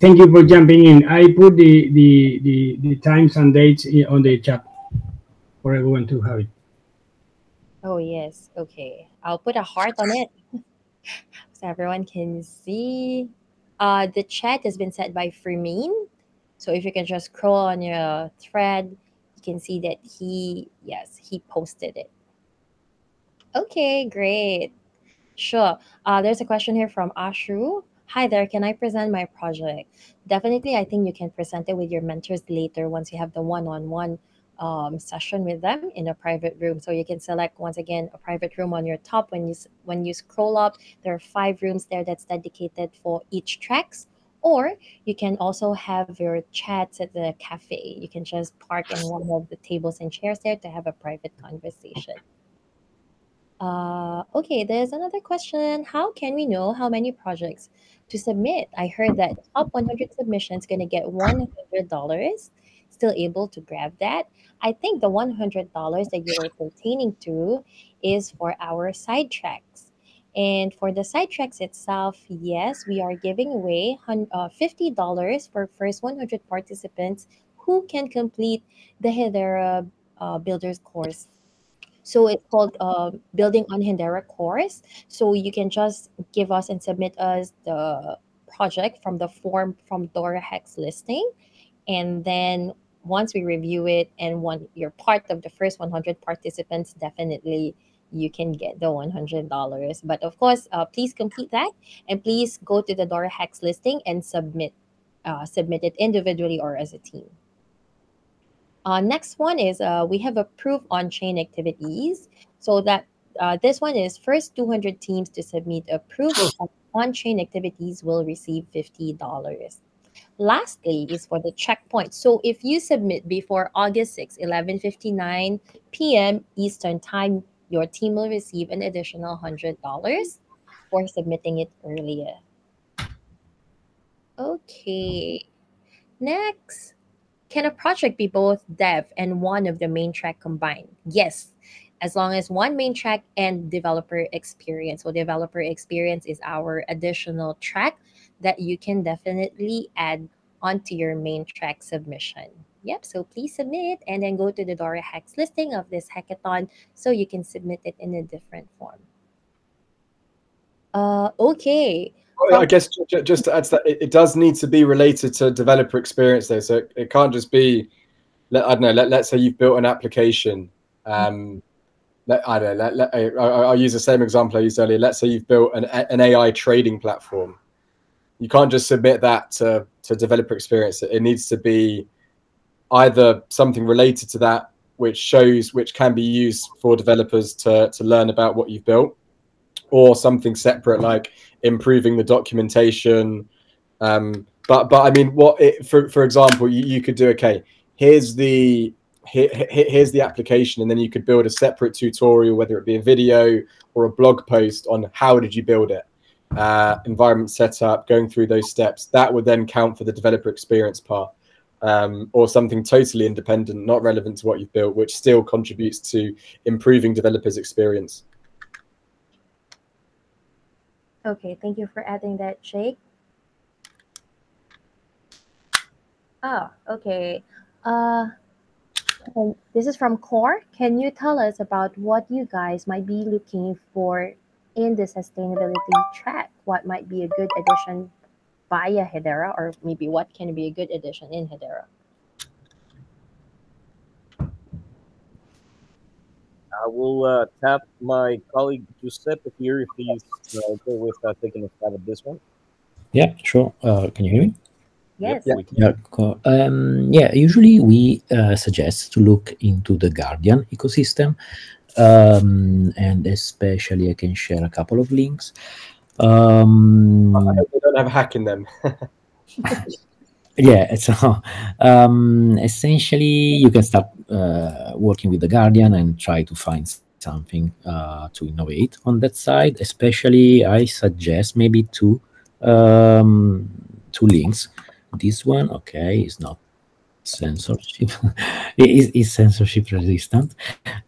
Thank you for jumping in. I put the times and dates on the chat for everyone to have it. Oh, yes. Okay. I'll put a heart on it so everyone can see. The chat has been set by Fermin. So if you can just scroll on your thread, you can see that he posted it. Okay, great. Sure. There's a question here from Ashru. Hi there, can I present my project? Definitely, I think you can present it with your mentors later once you have the one-on-one session with them in a private room. So you can select once again a private room on your top. When you scroll up, there are 5 rooms there that's dedicated for each tracks. Or you can also have your chats at the cafe. You can just park in one of the tables and chairs there to have a private conversation. Okay, there's another question. How can we know how many projects to submit? I heard that top 100 submissions going to get $100. Still able to grab that? I think the $100 that you were pertaining to is for our sidetracks. And for the sidetracks itself, yes, we are giving away $50 for first 100 participants who can complete the Hedera Builders course. So it's called Building on Hedera course. So you can just give us and submit us the project from the form from Dora Hex listing. And then once we review it and when you're part of the first 100 participants, definitely you can get the $100. But of course, please complete that and please go to the Dora Hex listing and submit it individually or as a team. Next one is we have a proof on-chain activities. So that this one is first 200 teams to submit a proof on-chain activities will receive $50. Lastly is for the checkpoint. So if you submit before August 6, 11:59 p.m. Eastern Time, your team will receive an additional $100 for submitting it earlier. Okay. Next, can a project be both dev and one of the main track combined? Yes, as long as one main track and developer experience. So developer experience is our additional track that you can definitely add onto your main track submission. Yep, so please submit and then go to the Dora Hacks listing of this hackathon so you can submit it in a different form. Okay. Well, I guess just to add to that, it does need to be related to developer experience though. So it can't just be, I don't know, let's say you've built an application. I don't know, I'll use the same example I used earlier. Let's say you've built an AI trading platform. You can't just submit that to developer experience. It needs to be either something related to that, which can be used for developers to learn about what you've built, or something separate like improving the documentation. But I mean, for example, you could do, okay, here's the application, and then you could build a separate tutorial, whether it be a video or a blog post on how did you build it, environment setup, going through those steps. That would then count for the developer experience part, or something totally independent, not relevant to what you've built, which still contributes to improving developers' experience. Okay, thank you for adding that, Jake. Oh, okay. This is from Core. Can you tell us about what you guys might be looking for in the sustainability track? What might be a good addition via Hedera, or maybe what can be a good addition in Hedera? I will tap my colleague Giuseppe here if he's okay with taking a stab at this one. Yeah, sure. Can you hear me? Yes. Yep, Yeah, cool. Yeah, usually we suggest to look into the Guardian ecosystem, and especially I can share a couple of links. I hope they don't have a hack in them. Yeah, so essentially you can start working with the Guardian and try to find something to innovate on that side. Especially I suggest maybe two links. This one, okay, is not censorship. It is censorship resistant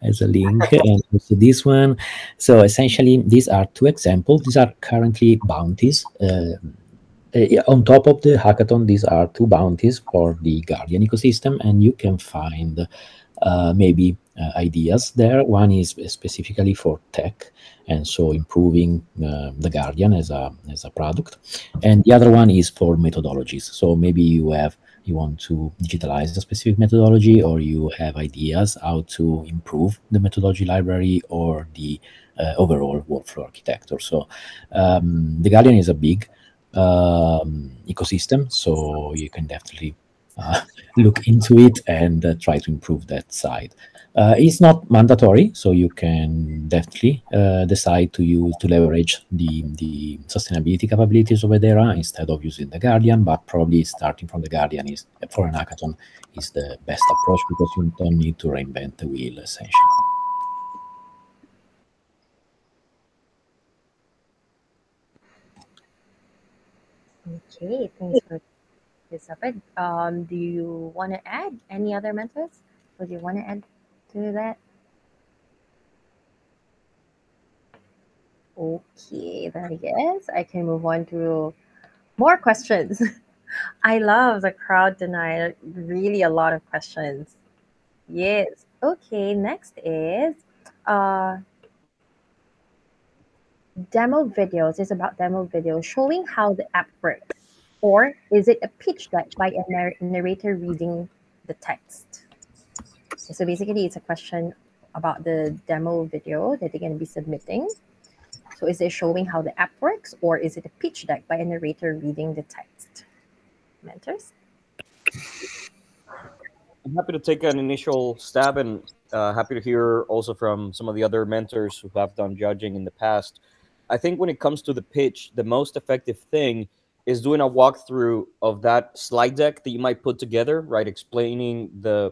as a link. And also this one. So essentially these are two examples. These are currently bounties. On top of the hackathon, these are two bounties for the Guardian ecosystem, and you can find maybe ideas there. One is specifically for tech, and so improving the Guardian as a product, and the other one is for methodologies. So maybe you want to digitalize a specific methodology, or you have ideas how to improve the methodology library or the overall workflow architecture. So the Guardian is a big ecosystem, so you can definitely look into it and try to improve that side. It's not mandatory, so you can definitely decide to leverage the sustainability capabilities of Hedera instead of using the Guardian, but probably starting from the Guardian is, for an hackathon, is the best approach, because you don't need to reinvent the wheel, essentially. Okay, thanks for this, Giuseppe. Do you want to add any other mentors? Would you want to add to that? Okay, then I guess I can move on to more questions. I love the crowd tonight. Really a lot of questions. Yes. Okay, next is demo videos. It's about demo videos showing how the app works. Or is it a pitch deck by a narrator reading the text? So basically, it's a question about the demo video that they're going to be submitting. So is it showing how the app works, or is it a pitch deck by a narrator reading the text? Mentors? I'm happy to take an initial stab, and happy to hear also from some of the other mentors who have done judging in the past. I think when it comes to the pitch, the most effective thing is doing a walkthrough of that slide deck that you might put together, right? Explaining the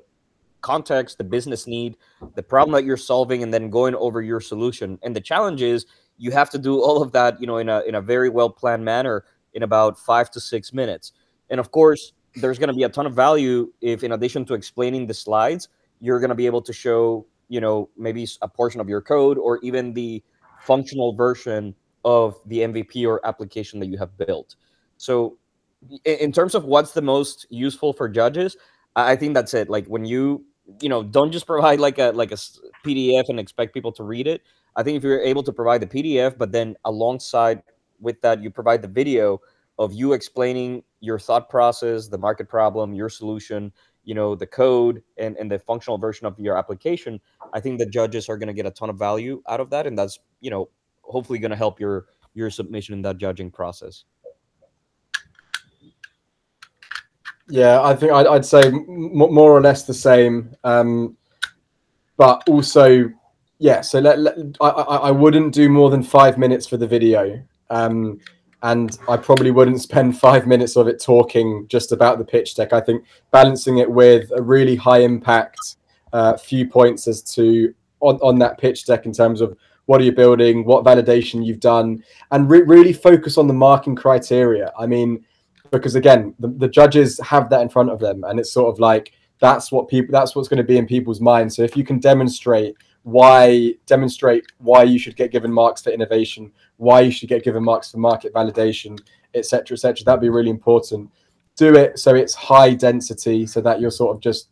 context, the business need, the problem that you're solving, and then going over your solution. And the challenge is you have to do all of that, you know, in a very well planned manner in about 5 to 6 minutes. And of course, there's going to be a ton of value if, in addition to explaining the slides, you're going to be able to show, you know, maybe a portion of your code or even the functional version of the MVP or application that you have built. So in terms of what's the most useful for judges, I think that's it. Like when you know, don't just provide like a PDF and expect people to read it. I think if you're able to provide the PDF, but then alongside with that, you provide the video of you explaining your thought process, the market problem, your solution, you know, the code and the functional version of your application, I think the judges are going to get a ton of value out of that. And that's, you know, hopefully going to help your submission in that judging process. Yeah, I think I'd say more or less the same. But also, yeah, so I wouldn't do more than 5 minutes for the video. And I probably wouldn't spend 5 minutes of it talking just about the pitch deck. I think balancing it with a really high impact few points as to on that pitch deck in terms of what are you building, what validation you've done, and really focus on the marking criteria. I mean, because again, the judges have that in front of them, and it's sort of like that's what's going to be in people's minds. So if you can demonstrate why you should get given marks for innovation, why you should get given marks for market validation, etc., etc., that'd be really important. Do it so it's high density, so that you're sort of just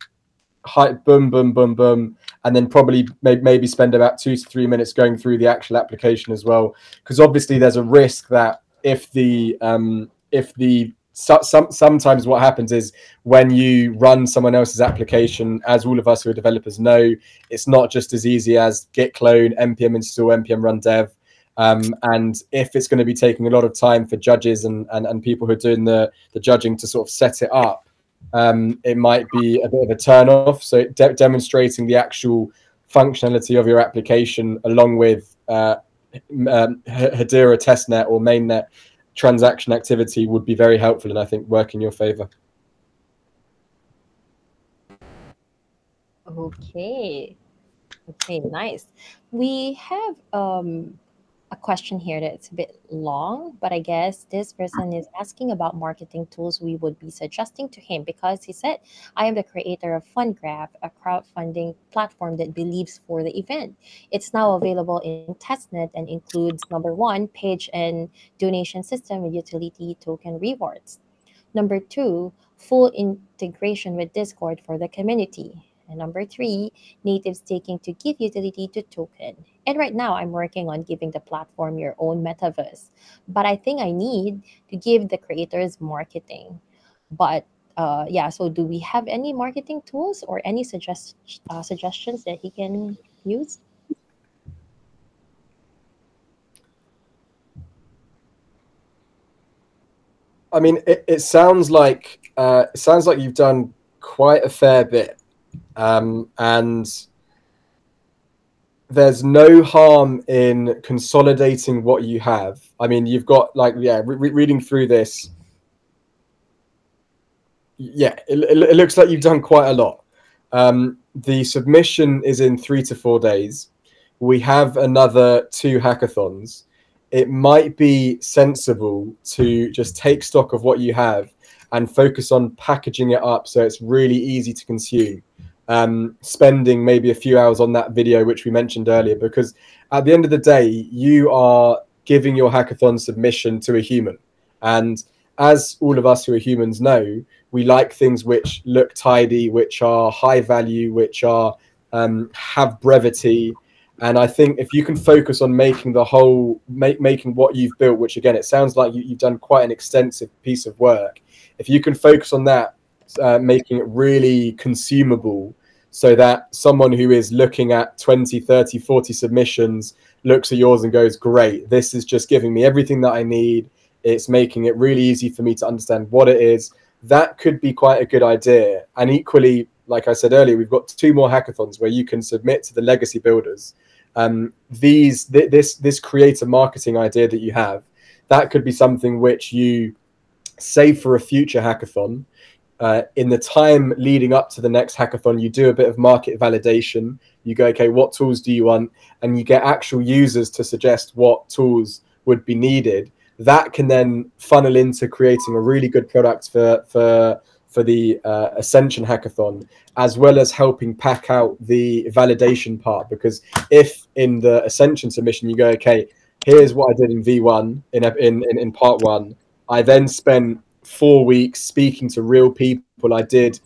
high, boom, boom, boom, boom, and then probably maybe spend about 2 to 3 minutes going through the actual application as well, because obviously there's a risk that sometimes what happens is when you run someone else's application, as all of us who are developers know, it's not just as easy as git clone, npm install, npm run dev. And if it's going to be taking a lot of time for judges and people who are doing the judging to sort of set it up, it might be a bit of a turn off. So demonstrating the actual functionality of your application along with Hedera testnet or mainnet transaction activity would be very helpful, and I think work in your favor. Okay, nice. We have a question here that's a bit long, but I guess this person is asking about marketing tools we would be suggesting to him, because he said, I am the creator of FundGraph, a crowdfunding platform that believes for the event. It's now available in testnet and includes, number 1, page and donation system with utility token rewards. Number 2, full integration with Discord for the community. And number 3, native staking to give utility to token. And right now, I'm working on giving the platform your own metaverse. But I think I need to give the creators marketing. But yeah, so do we have any marketing tools or any suggestions that he can use? I mean, it sounds like you've done quite a fair bit. And there's no harm in consolidating what you have. I mean, you've got like, yeah, reading through this, yeah, it looks like you've done quite a lot. The submission is in 3 to 4 days. We have another 2 hackathons. It might be sensible to just take stock of what you have and focus on packaging it up so it's really easy to consume. Spending maybe a few hours on that video, which we mentioned earlier, because at the end of the day, you are giving your hackathon submission to a human. And as all of us who are humans know, we like things which look tidy, which are high value, which are have brevity. And I think if you can focus on making the whole, making what you've built, which again, it sounds like you've done quite an extensive piece of work. If you can focus on that, making it really consumable, so that someone who is looking at 20, 30, 40 submissions looks at yours and goes, great, this is just giving me everything that I need. It's making it really easy for me to understand what it is. That could be quite a good idea. And equally, like I said earlier, we've got 2 more hackathons where you can submit to the legacy builders. This creator marketing idea that you have, that could be something which you save for a future hackathon. In the time leading up to the next hackathon, you do a bit of market validation. You go, okay, what tools do you want? And you get actual users to suggest what tools would be needed. That can then funnel into creating a really good product for the Ascension hackathon, as well as helping pack out the validation part. Because if in the Ascension submission you go, okay, here's what I did in V1 in part 1, I then spent 4 weeks speaking to real people. I did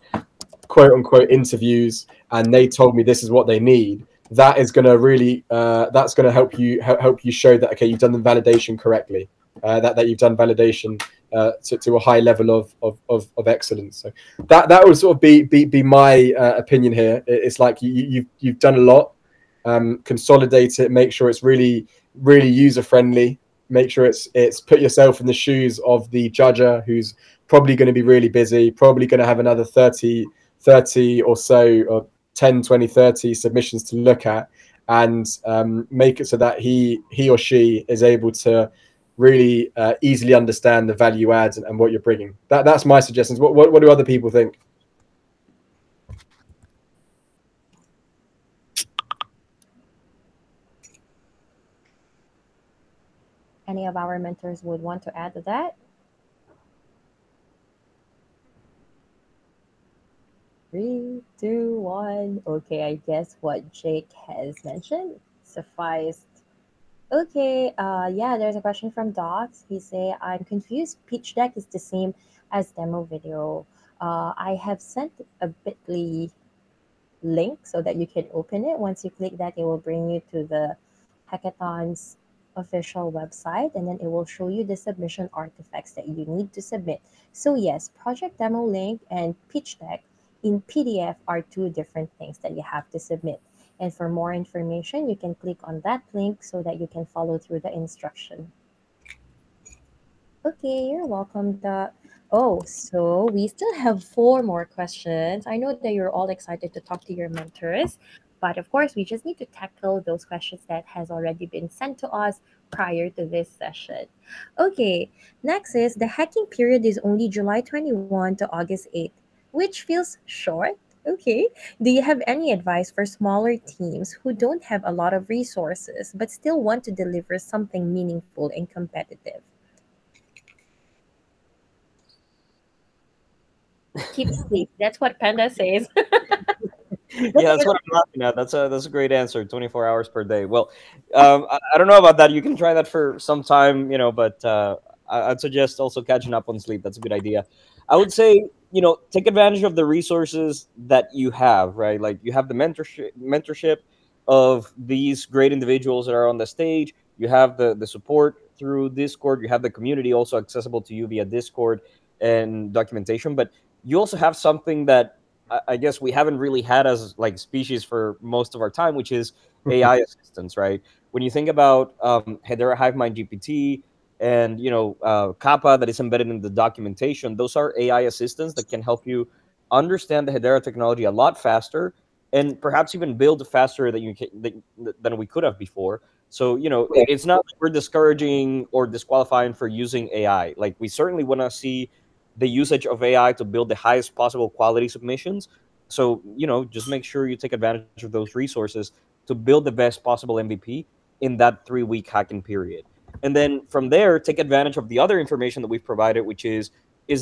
quote unquote interviews, and they told me this is what they need. That is going to really that's going to help you show that, okay, you've done the validation correctly, that you've done validation to a high level of excellence. So that would sort of be my opinion here. It's like you've done a lot. Consolidate it, make sure it's really user friendly. Make sure it's put yourself in the shoes of the judger, who's probably going to be really busy, probably going to have another 30 or so, or 10, 20, 30 submissions to look at, and make it so that he or she is able to really easily understand the value adds and what you're bringing. That's my suggestions. What do other people think? Any of our mentors would want to add to that? 3, 2, 1. Okay, I guess what Jake has mentioned sufficed. Okay, yeah, there's a question from Docs. He say, I'm confused. Pitch deck is the same as demo video. I have sent a bit.ly link so that you can open it. Once you click that, it will bring you to the hackathon's official website, and then it will show you the submission artifacts that you need to submit. So yes, project demo link and pitch deck in PDF are 2 different things that you have to submit. And for more information, you can click on that link so that you can follow through the instruction. Okay, you're welcome. Oh, so we still have 4 more questions. I know that you're all excited to talk to your mentors, but of course, we just need to tackle those questions that has already been sent to us prior to this session. Okay, next is the hacking period is only July 21 to August 8, which feels short. Okay, do you have any advice for smaller teams who don't have a lot of resources but still want to deliver something meaningful and competitive? Keep sleep. That's what Panda says. Yeah, that's what I'm laughing at. That's a great answer. 24 hours per day. Well, I don't know about that. You can try that for some time, but I'd suggest also catching up on sleep. That's a good idea. I would say, take advantage of the resources that you have, right? Like you have the mentorship of these great individuals that are on the stage. You have the support through Discord. You have the community also accessible to you via Discord and documentation. But you also have something that I guess we haven't really had as like species for most of our time, which is AI assistance, right? When you think about Hedera Hivemind GPT and Kappa that is embedded in the documentation, those are AI assistants that can help you understand the Hedera technology a lot faster, and perhaps even build faster than we could have before. So it's not like we're discouraging or disqualifying for using AI. Like we certainly want to see the usage of AI to build the highest possible quality submissions. So, just make sure you take advantage of those resources to build the best possible MVP in that 3-week hacking period. And then from there, take advantage of the other information that we've provided, which is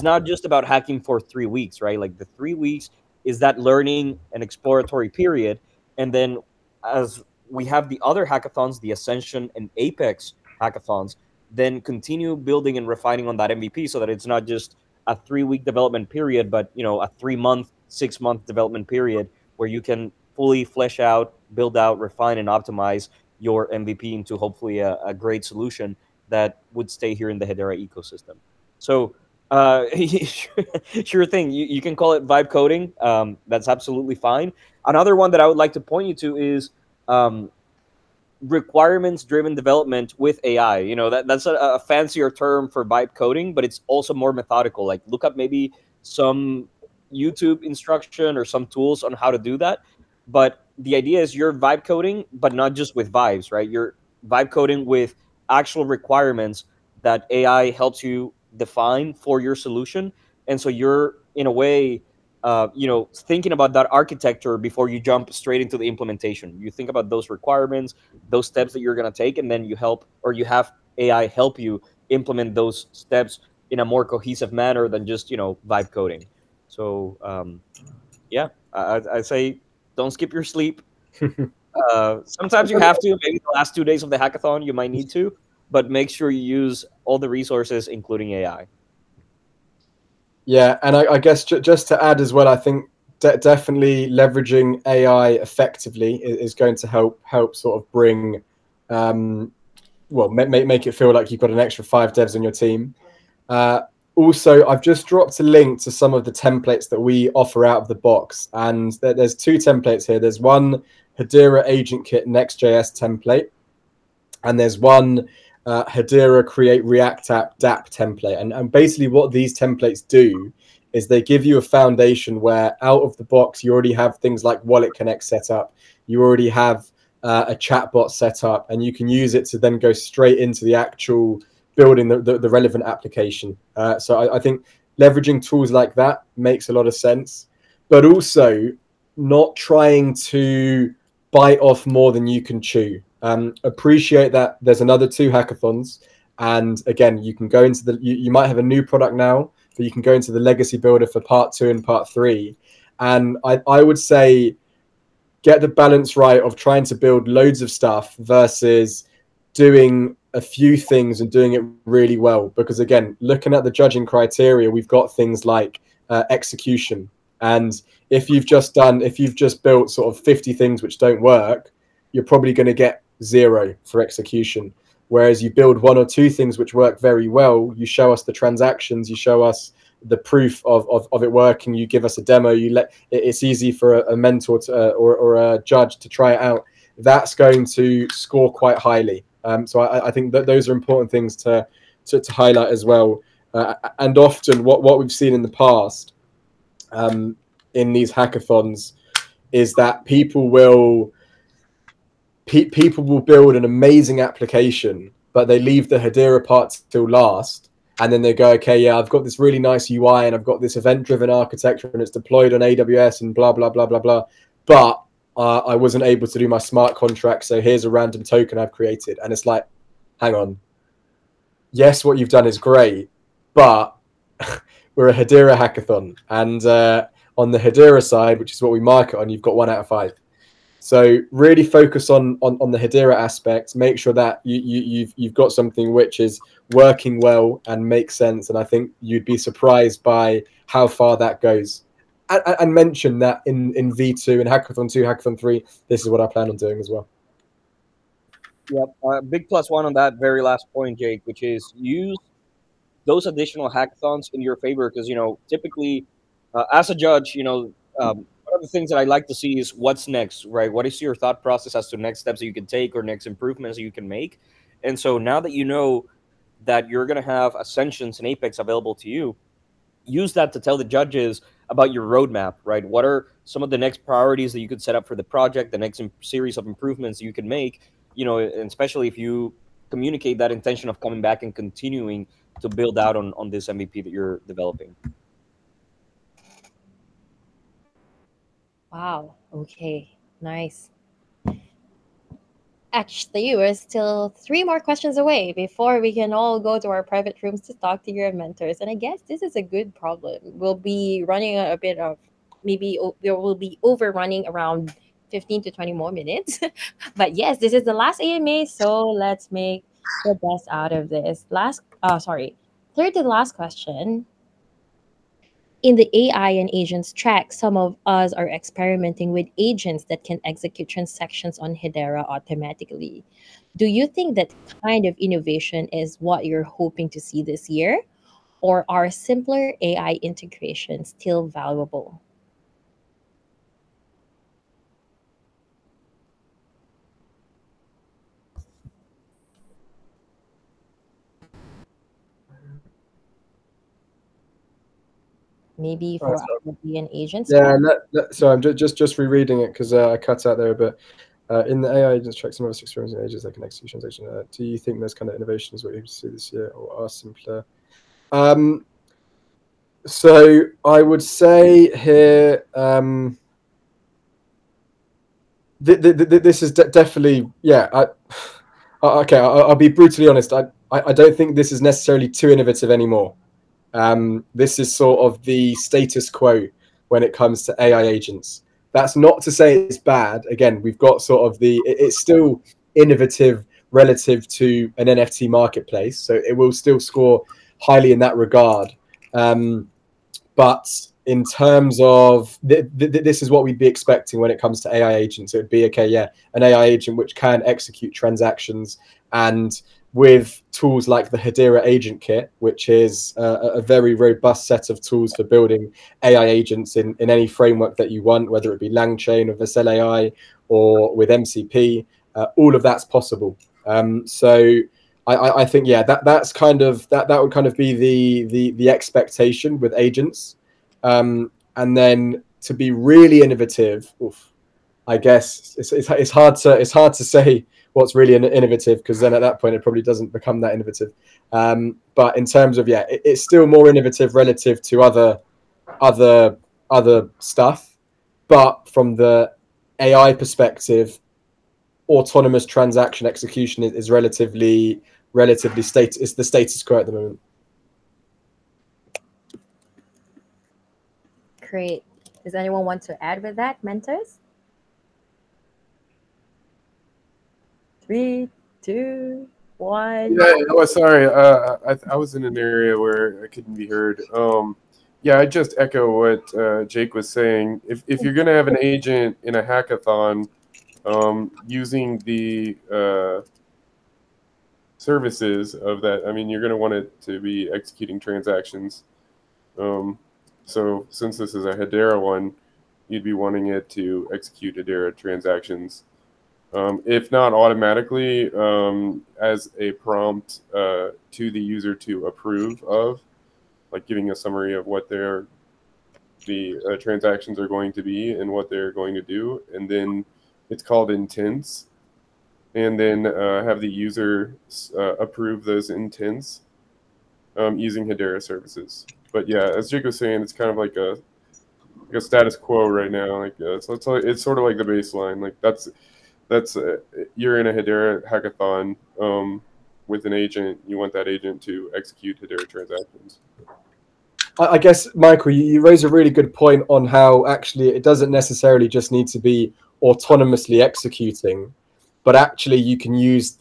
not just about hacking for 3 weeks, right? Like the 3 weeks is that learning and exploratory period. And then as we have the other hackathons, the Ascension and Apex hackathons, then continue building and refining on that MVP so that it's not just a 3-week development period, but a 3-month, 6-month development period where you can fully flesh out, build out, refine, and optimize your MVP into hopefully a great solution that would stay here in the Hedera ecosystem. So sure thing. You can call it vibe coding. That's absolutely fine. Another one that I would like to point you to is requirements-driven development with AI. That's a fancier term for vibe coding, but it's also more methodical. Like look up maybe some YouTube instruction or some tools on how to do that. But the idea is you're vibe coding, but not just with vibes, right? You're vibe coding with actual requirements that AI helps you define for your solution. And so you're in a way, thinking about that architecture before you jump straight into the implementation. You think about those requirements, those steps that you're going to take, and then you have AI help you implement those steps in a more cohesive manner than just vibe coding. So yeah, I say don't skip your sleep. Sometimes you have to. Maybe the last 2 days of the hackathon you might need to, but make sure you use all the resources, including AI. Yeah, and I guess just to add as well, I think definitely leveraging AI effectively is going to help sort of bring, make it feel like you've got an extra 5 devs on your team. Also, I've just dropped a link to some of the templates that we offer out of the box, and there's 2 templates here. There's one Hedera Agent Kit Next.js template, and there's one Hedera Create React App DApp template. And basically what these templates do is they give you a foundation where out of the box, you already have things like Wallet Connect set up. You already have a chatbot set up, and you can use it to then go straight into the actual building the relevant application. So I think leveraging tools like that makes a lot of sense, but also not trying to bite off more than you can chew. Appreciate that there's another 2 hackathons, and again, you can go into you might have a new product now, but you can go into the legacy builder for part 2 and part 3. And I would say get the balance right of trying to build loads of stuff versus doing a few things and doing it really well. Because again, looking at the judging criteria, we've got things like execution. And if you've just built sort of 50 things which don't work, you're probably going to get 0 for execution. Whereas you build 1 or 2 things which work very well, you show us the transactions, you show us the proof of it working, you give us a demo, it's easy for a mentor or a judge to try it out. That's going to score quite highly. So I think that those are important things to highlight as well. And often what we've seen in the past in these hackathons is that people will build an amazing application, but they leave the Hedera part till last. And then they go, okay, yeah, I've got this really nice UI and I've got this event-driven architecture and it's deployed on AWS and blah, blah, blah, blah, blah. But I wasn't able to do my smart contract, so here's a random token I've created. And it's like, hang on. Yes, what you've done is great, but we're a Hedera hackathon. And on the Hedera side, which is what we market on, you've got 1 out of 5. So really focus on the Hedera aspects. Make sure that you've got something which is working well and makes sense. And I think you'd be surprised by how far that goes. And mention that in V2 and Hackathon 2, Hackathon 3, this is what I plan on doing as well. Yep. Big +1 on that very last point, Jake, which is use those additional hackathons in your favor. Because, typically as a judge, one of the things that I like to see is what's next, right? What is your thought process as to next steps that you can take or next improvements that you can make? And so now that you know that you're going to have Ascensions and Apex available to you, use that to tell the judges about your roadmap, right? What are some of the next priorities that you could set up for the project, the next series of improvements you can make, and especially if you communicate that intention of coming back and continuing to build out on this MVP that you're developing. Wow. Okay. Nice. Actually, we're still 3 more questions away before we can all go to our private rooms to talk to your mentors. And I guess this is a good problem. We'll be running a bit of, maybe there will be overrunning around 15 to 20 more minutes. But yes, this is the last AMA, so let's make the best out of this. Third to the last question. In the AI and agents track, some of us are experimenting with agents that can execute transactions on Hedera automatically. Do you think that kind of innovation is what you're hoping to see this year? Or are simpler AI integrations still valuable? maybe Oh, for sorry. IoT and agents? Yeah, so I'm just rereading it because I cut out there a bit. In the AI agents track some of us experiencing agents like an execution transaction. Do you think those kind of innovations what you see this year or are simpler? So I would say here, this is definitely, yeah. Okay, I'll be brutally honest. I don't think this is necessarily too innovative anymore. This is sort of the status quo when it comes to AI agents. That's not to say it's bad. Again, we've got sort of it's still innovative relative to an NFT marketplace, so it will still score highly in that regard. But in terms of this is what we'd be expecting when it comes to AI agents. It would be, okay, yeah, an AI agent which can execute transactions, and with tools like the Hedera Agent Kit, which is a very robust set of tools for building AI agents in any framework that you want, whether it be LangChain or Vercel AI or with MCP, all of that's possible. So I think, yeah, that's kind of that would kind of be the expectation with agents. And then to be really innovative, I guess it's hard to say what's really innovative, because then at that point it probably doesn't become that innovative. But in terms of, yeah, it's still more innovative relative to other stuff. But from the AI perspective, autonomous transaction execution is relatively it's the status quo at the moment. Great. Does anyone want to add with that, mentors? 3, 2, 1. Yeah, oh, sorry. I was in an area where I couldn't be heard. Yeah, I just echo what Jake was saying. If you're going to have an agent in a hackathon, using the services of that, I mean, you're going to want it to be executing transactions. So since this is a Hedera one, you'd be wanting it to execute Hedera transactions. If not automatically, as a prompt to the user to approve of, like giving a summary of what the transactions are going to be and what they're going to do, and then it's called intents, and then have the user approve those intents using Hedera services. But yeah, as Jake was saying, it's kind of like a status quo right now. Like it's sort of like the baseline. Like that's you're in a Hedera hackathon with an agent. You want that agent to execute Hedera transactions. I guess, Michael, you raise a really good point on how actually it doesn't necessarily just need to be autonomously executing, but actually you can use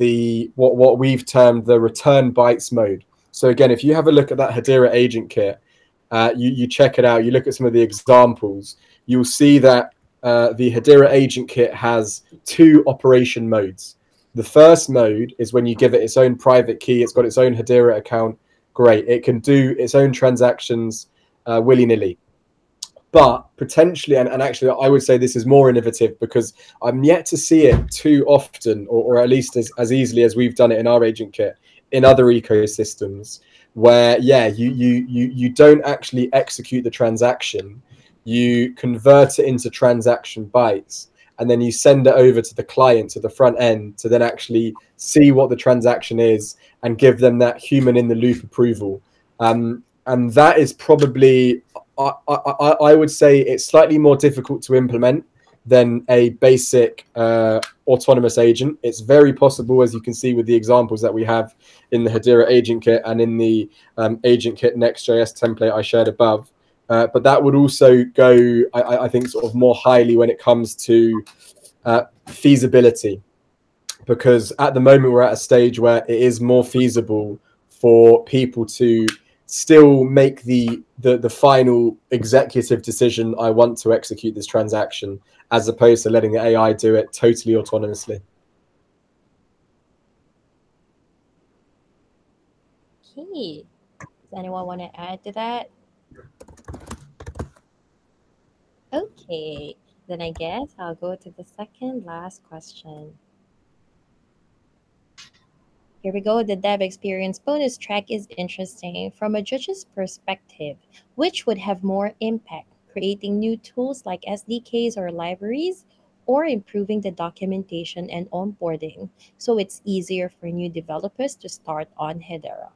what we've termed the return bytes mode. So again, if you have a look at that Hedera Agent Kit, you check it out, you look at some of the examples, you'll see that the Hedera Agent Kit has 2 operation modes. The first mode is when you give it its own private key. It's got its own Hedera account. Great. It can do its own transactions willy-nilly. But potentially, and actually I would say this is more innovative, because I'm yet to see it too often, or at least as easily as we've done it in our Agent Kit in other ecosystems, where, yeah, you don't actually execute the transaction. You convert it into transaction bytes, and then you send it over to the client, to the front end, to then actually see what the transaction is and give them that human in the loop approval. And that is probably, I would say it's slightly more difficult to implement than a basic autonomous agent. It's very possible, as you can see with the examples that we have in the Hedera Agent Kit and in the Agent Kit Next.js template I shared above. But that would also go, I think, sort of more highly when it comes to feasibility, because at the moment we're at a stage where it is more feasible for people to still make the final executive decision, I want to execute this transaction, as opposed to letting the AI do it totally autonomously. Okay. Does anyone want to add to that? Okay, then I guess I'll go to the second last question. Here we go. The dev experience bonus track is interesting. From a judge's perspective, which would have more impact? Creating new tools like SDKs or libraries, or improving the documentation and onboarding so it's easier for new developers to start on Hedera?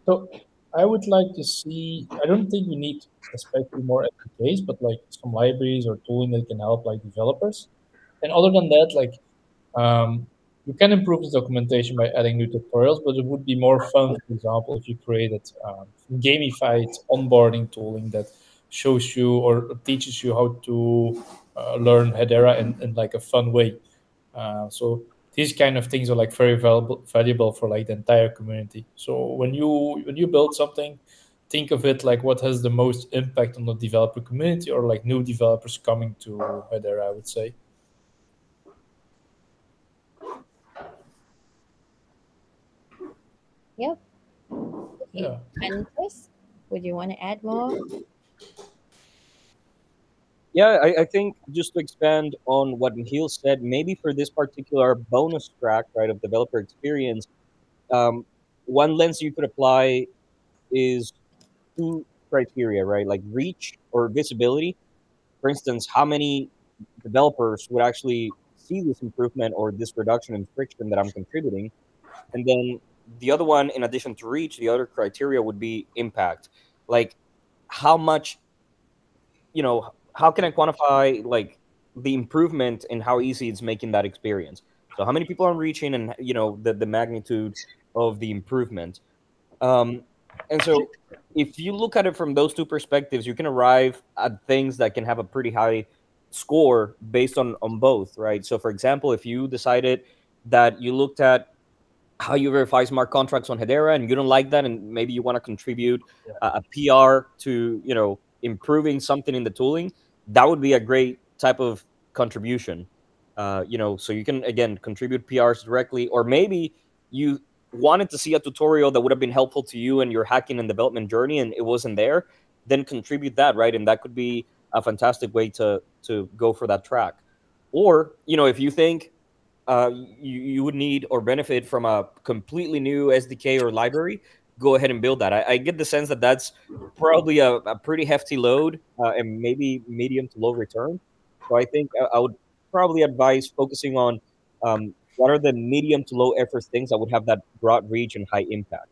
So I would like to see, I don't think we need especially more SDKs, but like some libraries or tooling that can help like developers. And other than that, like you can improve the documentation by adding new tutorials, but it would be more fun, for example, if you created gamified onboarding tooling that shows you or teaches you how to learn Hedera in like a fun way. So these kind of things are like very valuable for like the entire community. So when you build something, think of it like what has the most impact on the developer community or like new developers coming to Hedera, I would say. Yep. Yeah. And Chris, would you want to add more? Yeah, I think just to expand on what Michiel said, maybe for this particular bonus track, right, of developer experience, one lens you could apply is two criteria, right? Like reach or visibility. For instance, how many developers would actually see this improvement or this reduction in friction that I'm contributing? And then the other one, in addition to reach, the other criteria would be impact. Like how much, how can I quantify like the improvement and how easy it's making that experience? So how many people I'm reaching and, the magnitude of the improvement. And so if you look at it from those two perspectives, you can arrive at things that can have a pretty high score based on both, right? So for example, if you decided that you looked at how you verify smart contracts on Hedera and you don't like that, and maybe you want to contribute a PR to, improving something in the tooling, that would be a great type of contribution. So you can, again, contribute PRs directly, or maybe you wanted to see a tutorial that would have been helpful to you in your hacking and development journey and it wasn't there, then contribute that, right? And that could be a fantastic way to go for that track. Or, if you think you would need or benefit from a completely new SDK or library, go ahead and build that. I get the sense that that's probably a pretty hefty load and maybe medium to low return. So I think I would probably advise focusing on what are the medium to low effort things that would have that broad reach and high impact.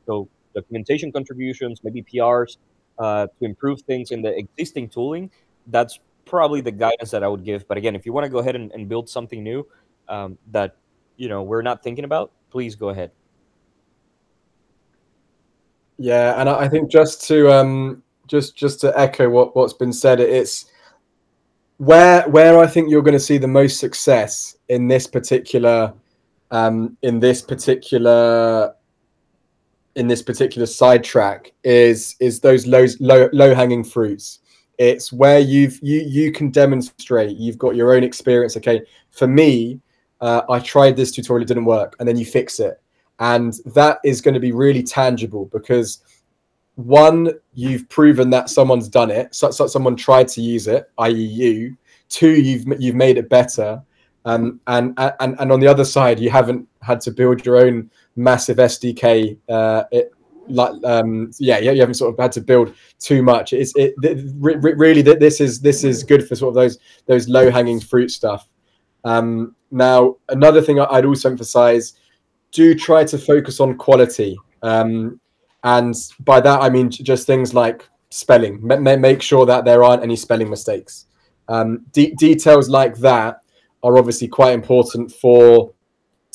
So documentation contributions, maybe PRs to improve things in the existing tooling. That's probably the guidance that I would give. But again, if you want to go ahead and build something new that we're not thinking about, please go ahead. Yeah, and I think just to echo what's been said, it's where I think you're going to see the most success in this particular sidetrack is those low hanging fruits. It's where you can demonstrate you've got your own experience. Okay, for me, I tried this tutorial, it didn't work, and then you fix it. And that is going to be really tangible because one, you've proven that someone's done it, so someone tried to use it, i.e. you. Two, you've made it better, and on the other side, you haven't had to build your own massive SDK. You haven't sort of had to build too much. Really this is good for sort of those low hanging fruit stuff. Now, another thing I'd also emphasize: do try to focus on quality. And by that, I mean just things like spelling. Make sure that there aren't any spelling mistakes. Details like that are obviously quite important for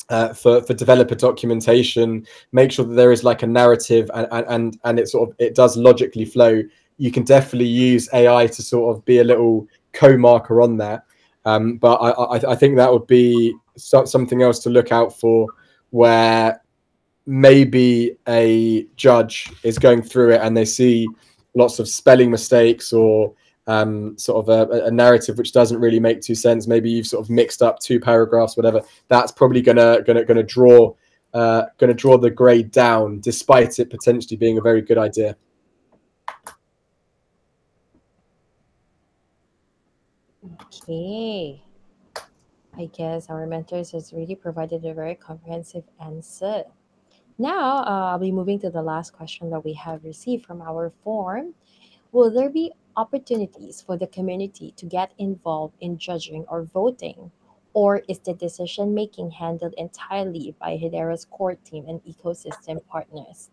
developer documentation. Make sure that there is like a narrative and it does logically flow. You can definitely use AI to sort of be a little co-marker on that. But I think that would be something else to look out for, where maybe a judge is going through it and they see lots of spelling mistakes or sort of a narrative which doesn't really make too sense. Maybe you've sort of mixed up two paragraphs, whatever. That's probably gonna draw the grade down, despite it potentially being a very good idea. Okay. I guess our mentors has really provided a very comprehensive answer. Now, I'll be moving to the last question that we have received from our form. Will there be opportunities for the community to get involved in judging or voting? Or is the decision making handled entirely by Hedera's core team and ecosystem partners?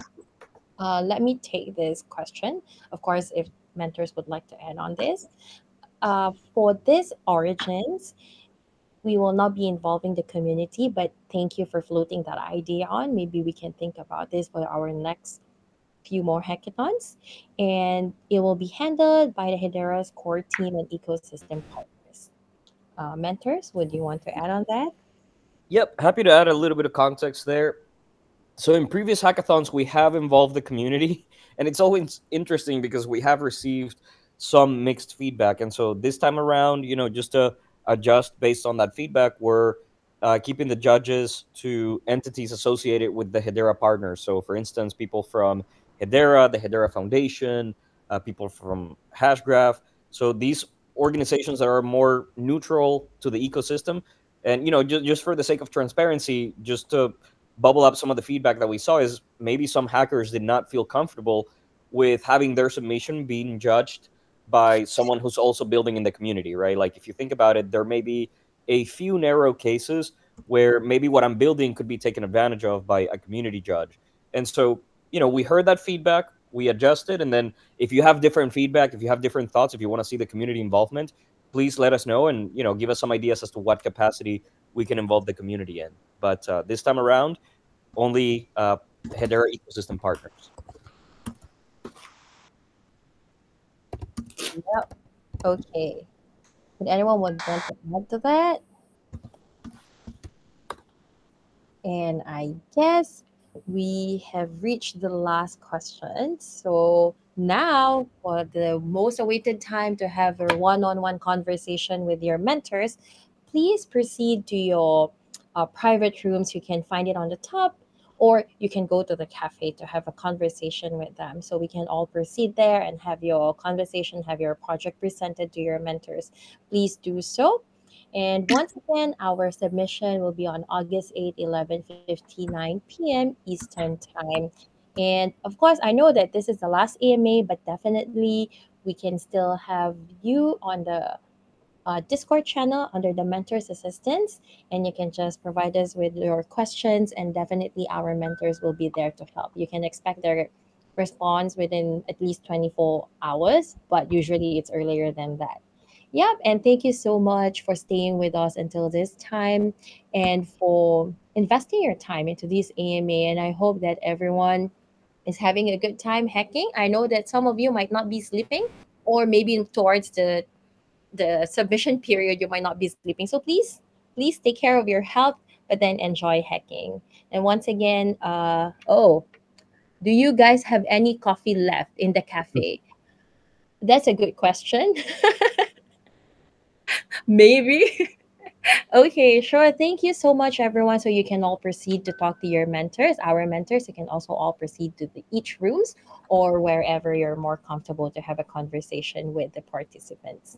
Let me take this question. Of course, if mentors would like to add on this. For this origins, we will not be involving the community, but thank you for floating that idea on. Maybe we can think about this for our next few more hackathons, and it will be handled by the Hedera's core team and ecosystem partners. Mentors, would you want to add on that? Yep, happy to add a little bit of context there. So in previous hackathons, we have involved the community, and it's always interesting because we have received some mixed feedback. And so this time around, just to adjust based on that feedback, we're keeping the judges to entities associated with the Hedera partners. So for instance, people from Hedera, the Hedera Foundation, people from Hashgraph. So these organizations that are more neutral to the ecosystem. And, just for the sake of transparency, just to bubble up some of the feedback that we saw is maybe some hackers did not feel comfortable with having their submission being judged by someone who's also building in the community, right? Like if you think about it, there may be a few narrow cases where maybe what I'm building could be taken advantage of by a community judge. And so, we heard that feedback, we adjusted, and then if you have different feedback, if you have different thoughts, if you want to see the community involvement, please let us know and, give us some ideas as to what capacity we can involve the community in. But this time around, only Hedera ecosystem partners. Yep. Okay. Would anyone want to add to that? And I guess we have reached the last question. So now, for the most awaited time to have a one-on-one conversation with your mentors, please proceed to your private rooms. You can find it on the top, or you can go to the cafe to have a conversation with them. So we can all proceed there and have your conversation, have your project presented to your mentors. Please do so. And once again, our submission will be on August 8th, 11:59 p.m. Eastern Time. And of course, I know that this is the last AMA, but definitely we can still have you on the Discord channel under the Mentors Assistance, and you can just provide us with your questions, and definitely our mentors will be there to help. You can expect their response within at least 24 hours, but usually it's earlier than that. Yep, and thank you so much for staying with us until this time and for investing your time into this AMA. And I hope that everyone is having a good time hacking. I know that some of you might not be sleeping, or maybe towards the submission period you might not be sleeping. So please take care of your health, but then enjoy hacking. And once again, do you guys have any coffee left in the cafe? That's a good question. Maybe. Okay, sure. Thank you so much, everyone. So you can all proceed to talk to your mentors, our mentors. You can also all proceed to each rooms or wherever you're more comfortable to have a conversation with the participants.